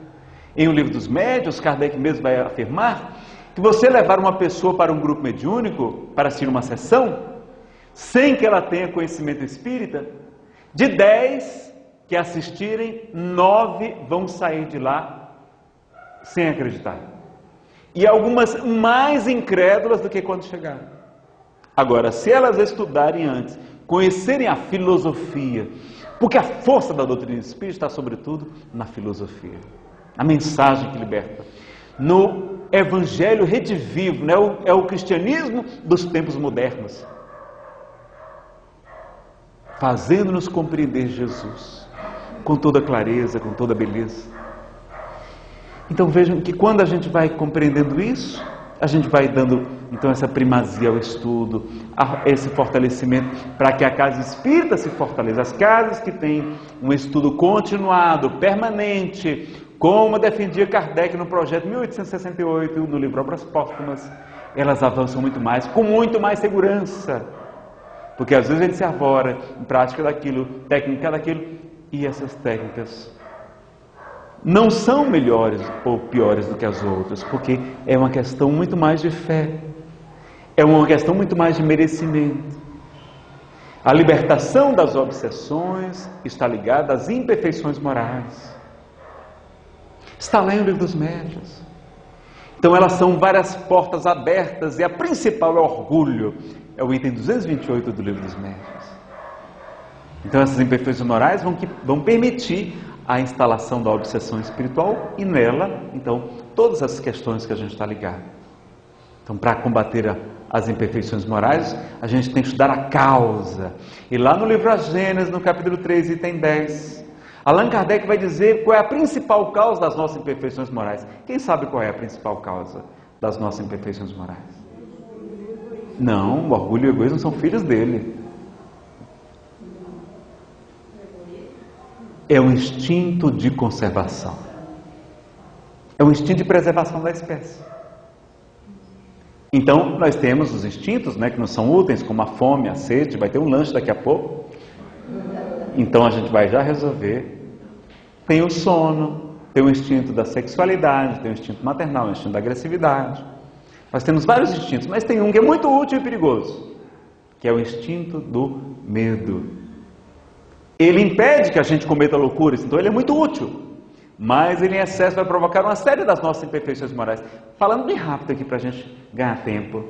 Em O Livro dos Médiuns, Kardec mesmo vai afirmar que você levar uma pessoa para um grupo mediúnico, para assistir uma sessão, sem que ela tenha conhecimento espírita, de 10 que assistirem, 9 vão sair de lá sem acreditar. E algumas mais incrédulas do que quando chegaram. Agora, se elas estudarem antes, conhecerem a filosofia, porque a força da doutrina espírita está sobretudo na filosofia, a mensagem que liberta, no evangelho redivivo, né? É o cristianismo dos tempos modernos, fazendo-nos compreender Jesus com toda clareza, com toda beleza. Então vejam que quando a gente vai compreendendo isso, a gente vai dando então essa primazia ao estudo, esse fortalecimento para que a casa espírita se fortaleça. As casas que têm um estudo continuado, permanente, como defendia Kardec no projeto 1868, no livro Obras Póstumas, elas avançam muito mais, com muito mais segurança. Porque às vezes a gente se arvora em prática daquilo, técnica daquilo, e essas técnicas não são melhores ou piores do que as outras, porque é uma questão muito mais de fé, é uma questão muito mais de merecimento. A libertação das obsessões está ligada às imperfeições morais. Está lá em O Livro dos Médiuns. Então elas são várias portas abertas, e a principal é o orgulho. É o item 228 do Livro dos Médiuns. Então essas imperfeições morais vão permitir a instalação da obsessão espiritual, e nela, então, todas as questões que a gente está ligado. Então, para combater as imperfeições morais, a gente tem que estudar a causa. E lá no livro A Gênesis, no capítulo 3, item 10, Allan Kardec vai dizer qual é a principal causa das nossas imperfeições morais. Quem sabe qual é a principal causa das nossas imperfeições morais? Não, o orgulho e o egoísmo são filhos dele. É o instinto de conservação. É o instinto de preservação da espécie. Então, nós temos os instintos, né, que nos são úteis, como a fome, a sede, vai ter um lanche daqui a pouco. Então, a gente vai já resolver. Tem o sono, tem o instinto da sexualidade, tem o instinto maternal, o instinto da agressividade. Nós temos vários instintos, mas tem um que é muito útil e perigoso, que é o instinto do medo. Ele impede que a gente cometa loucuras, então ele é muito útil. Mas ele em excesso vai provocar uma série das nossas imperfeições morais. Falando bem rápido aqui para a gente ganhar tempo,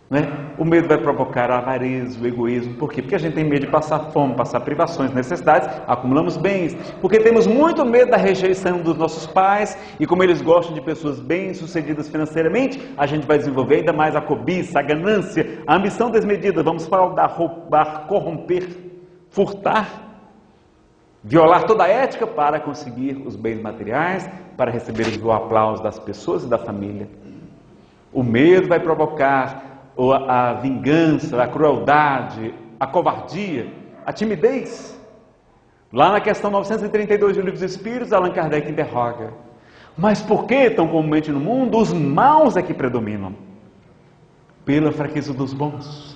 né? O medo vai provocar a avareza, o egoísmo. Por quê? Porque a gente tem medo de passar fome, passar privações, necessidades, acumulamos bens. Porque temos muito medo da rejeição dos nossos pais, e como eles gostam de pessoas bem-sucedidas financeiramente, a gente vai desenvolver ainda mais a cobiça, a ganância, a ambição desmedida. Vamos fraudar, roubar, corromper, furtar, violar toda a ética para conseguir os bens materiais, para receber o aplauso das pessoas e da família. O medo vai provocar a vingança, a crueldade, a covardia, a timidez. Lá na questão 932 do Livro dos Espíritos, Allan Kardec interroga: mas por que tão comumente no mundo os maus é que predominam? Pela fraqueza dos bons.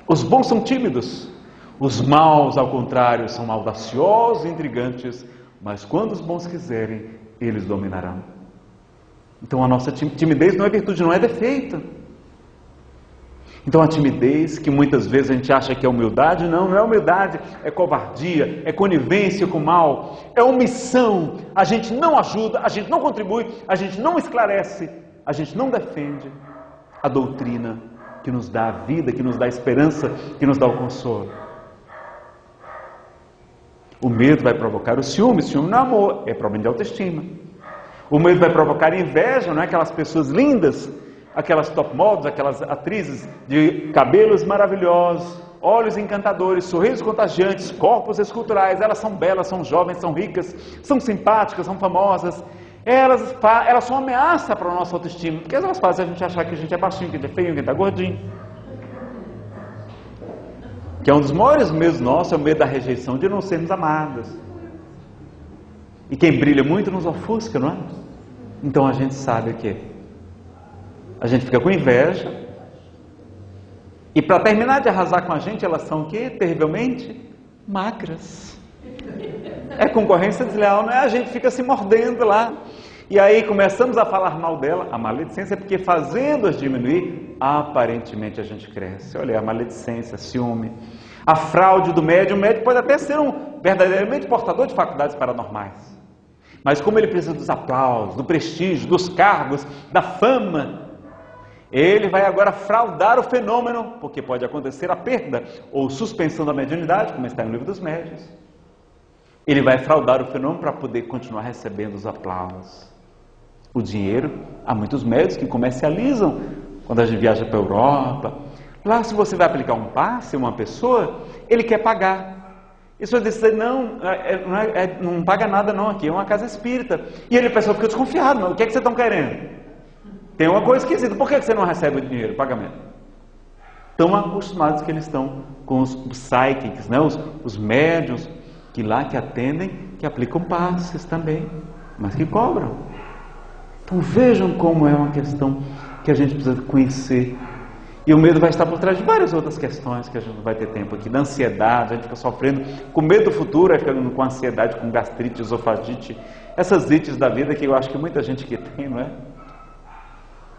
Os bons são tímidos. Os maus, ao contrário, são audaciosos e intrigantes, mas quando os bons quiserem, eles dominarão. Então a nossa timidez não é virtude, não é defeito. Então a timidez, que muitas vezes a gente acha que é humildade, não é humildade, é covardia, é conivência com o mal, é omissão. A gente não ajuda, a gente não contribui, a gente não esclarece, a gente não defende a doutrina que nos dá a vida, que nos dá a esperança, que nos dá o consolo. O medo vai provocar o ciúme não é amor, é problema de autoestima. O medo vai provocar inveja, não é? Aquelas pessoas lindas, aquelas top models, aquelas atrizes de cabelos maravilhosos, olhos encantadores, sorrisos contagiantes, corpos esculturais. Elas são belas, são jovens, são ricas, são simpáticas, são famosas. Elas são uma ameaça para a nossa autoestima, porque elas fazem a gente achar que a gente é baixinho, que a gente é feio, que a gente é gordinho. Que é um dos maiores medos nossos, é o medo da rejeição, de não sermos amados. E quem brilha muito nos ofusca, não é? Então a gente sabe o quê? A gente fica com inveja. E para terminar de arrasar com a gente, elas são o quê? Terrivelmente magras. É concorrência desleal, não é? A gente fica se mordendo lá. E aí começamos a falar mal dela. A maledicência é porque fazendo-as diminuir, aparentemente a gente cresce. Olha, a maledicência, ciúme. A fraude do médium. O médium pode até ser um verdadeiramente portador de faculdades paranormais. Mas como ele precisa dos aplausos, do prestígio, dos cargos, da fama, ele vai agora fraudar o fenômeno, porque pode acontecer a perda ou suspensão da mediunidade, como está no Livro dos Médiuns. Ele vai fraudar o fenômeno para poder continuar recebendo os aplausos. O dinheiro, há muitos médios que comercializam quando a gente viaja para a Europa. Lá, se você vai aplicar um passe a uma pessoa, ele quer pagar. E se você dizer, não paga nada não, aqui é uma casa espírita. E ele, a pessoa fica desconfiado, mas o que é que vocês estão querendo? Tem uma coisa esquisita, por que você não recebe o dinheiro, o pagamento? Tão acostumados que eles estão com os psychics, né? os médiuns, que lá que atendem, que aplicam passes também, mas que cobram. Então vejam como é uma questão que a gente precisa conhecer. E o medo vai estar por trás de várias outras questões que a gente não vai ter tempo aqui. Da ansiedade, a gente fica sofrendo com medo do futuro, aí ficando com ansiedade, com gastrite, esofagite. Essas ites da vida que eu acho que muita gente que tem, não é?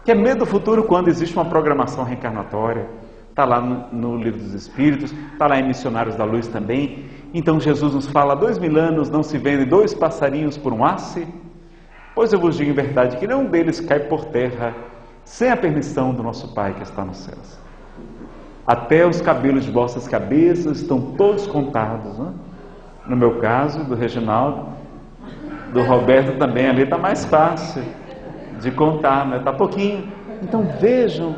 Que é medo do futuro quando existe uma programação reencarnatória. Está lá no Livro dos Espíritos, está lá em Missionários da Luz também. Então Jesus nos fala, 2000 anos não se vendem 2 passarinhos por um asse? Pois eu vos digo em verdade que nenhum deles cai por terra sem a permissão do nosso Pai que está nos céus. Até os cabelos de vossas cabeças estão todos contados, né? No meu caso, do Reginaldo, do Roberto também, ali está mais fácil de contar, né? Está pouquinho. Então vejam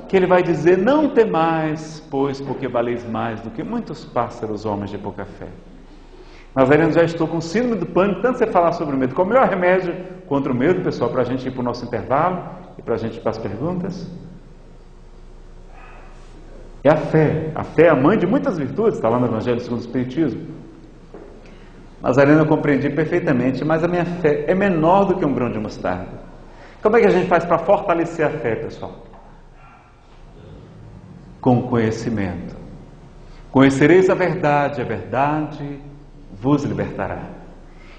que ele vai dizer, não temais, pois porque valeis mais do que muitos pássaros, homens de pouca fé. Nazareno, já estou com síndrome do pânico, tanto você falar sobre o medo. Qual é o melhor remédio contra o medo, pessoal, para a gente ir para o nosso intervalo e para a gente ir para as perguntas? É a fé. A fé é a mãe de muitas virtudes, está lá no Evangelho segundo o Espiritismo. Nazareno, eu compreendi perfeitamente, mas a minha fé é menor do que um grão de mostarda. Como é que a gente faz para fortalecer a fé, pessoal? Com conhecimento. Conhecereis a verdade vos libertará.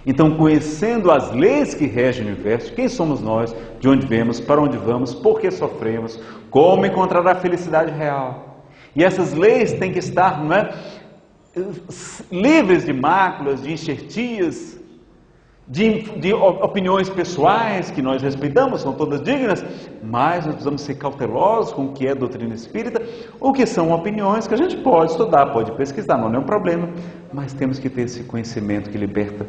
Então, conhecendo as leis que regem o universo, quem somos nós, de onde viemos, para onde vamos, por que sofremos, como encontrar a felicidade real. E essas leis têm que estar, não é, livres de máculas, de enxertias, de opiniões pessoais que nós respeitamos, são todas dignas, mas nós precisamos ser cautelosos com o que é doutrina espírita, ou que são opiniões que a gente pode estudar, pode pesquisar, não é um problema, mas temos que ter esse conhecimento que liberta,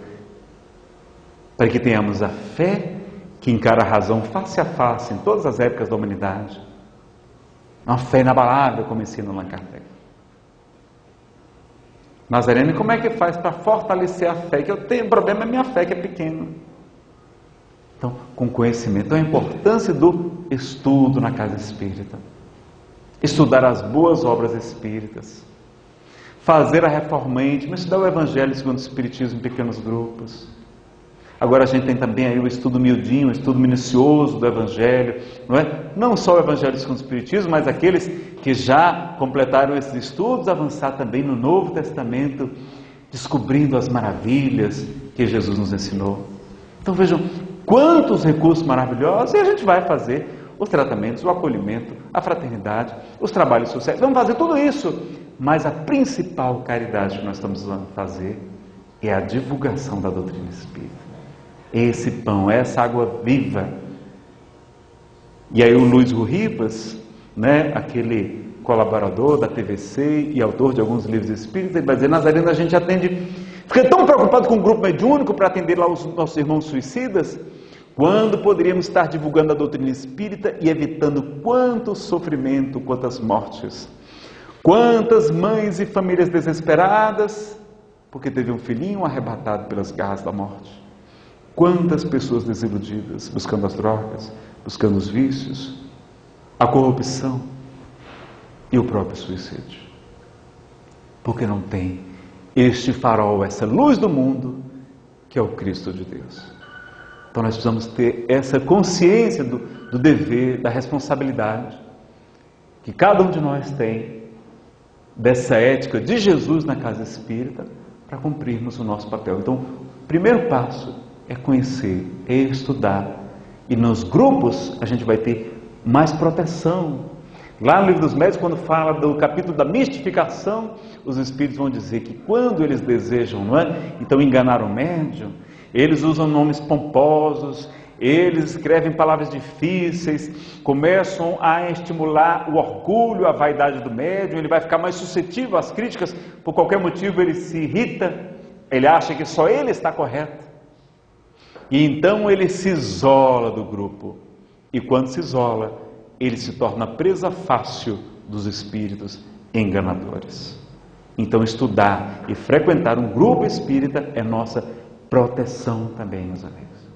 para que tenhamos a fé que encara a razão face a face em todas as épocas da humanidade, uma fé inabalável, como ensina Allan Kardec. Nazareno, como é que faz para fortalecer a fé? Que eu tenho problema, é minha fé que é pequena. Então, com conhecimento. Então, a importância do estudo na casa espírita. Estudar as boas obras espíritas. Fazer a reforma íntima, estudar o Evangelho segundo o Espiritismo em pequenos grupos. Agora a gente tem também aí o estudo miudinho, o estudo minucioso do Evangelho, não é? Não só o Evangelho segundo o Espiritismo, mas aqueles que já completaram esses estudos, avançar também no Novo Testamento, descobrindo as maravilhas que Jesus nos ensinou. Então vejam, quantos recursos maravilhosos, e a gente vai fazer os tratamentos, o acolhimento, a fraternidade, os trabalhos sociais, vamos fazer tudo isso, mas a principal caridade que nós estamos fazer é a divulgação da doutrina espírita. Esse pão, essa água viva. E aí o Luiz Ribas, né, aquele colaborador da TVC e autor de alguns livros espíritas, ele vai dizer: Nazareno, a gente atende, fica tão preocupado com o grupo mediúnico para atender lá os nossos irmãos suicidas, quando poderíamos estar divulgando a doutrina espírita e evitando quanto sofrimento, quantas mortes, quantas mães e famílias desesperadas, porque teve um filhinho arrebatado pelas garras da morte. Quantas pessoas desiludidas, buscando as drogas, buscando os vícios, a corrupção e o próprio suicídio. Porque não tem este farol, essa luz do mundo, que é o Cristo de Deus. Então nós precisamos ter essa consciência do dever, da responsabilidade, que cada um de nós tem, dessa ética de Jesus na casa espírita, para cumprirmos o nosso papel. Então, o primeiro passo é conhecer, é estudar, e nos grupos a gente vai ter mais proteção. Lá no Livro dos Médiuns, quando fala do capítulo da mistificação, os espíritos vão dizer que quando eles desejam, não é? Então enganar o médium, eles usam nomes pomposos, eles escrevem palavras difíceis, começam a estimular o orgulho, a vaidade do médium, ele vai ficar mais suscetível às críticas, por qualquer motivo ele se irrita, ele acha que só ele está correto. E então ele se isola do grupo. E quando se isola, ele se torna presa fácil dos espíritos enganadores. Então estudar e frequentar um grupo espírita é nossa proteção também, meus amigos.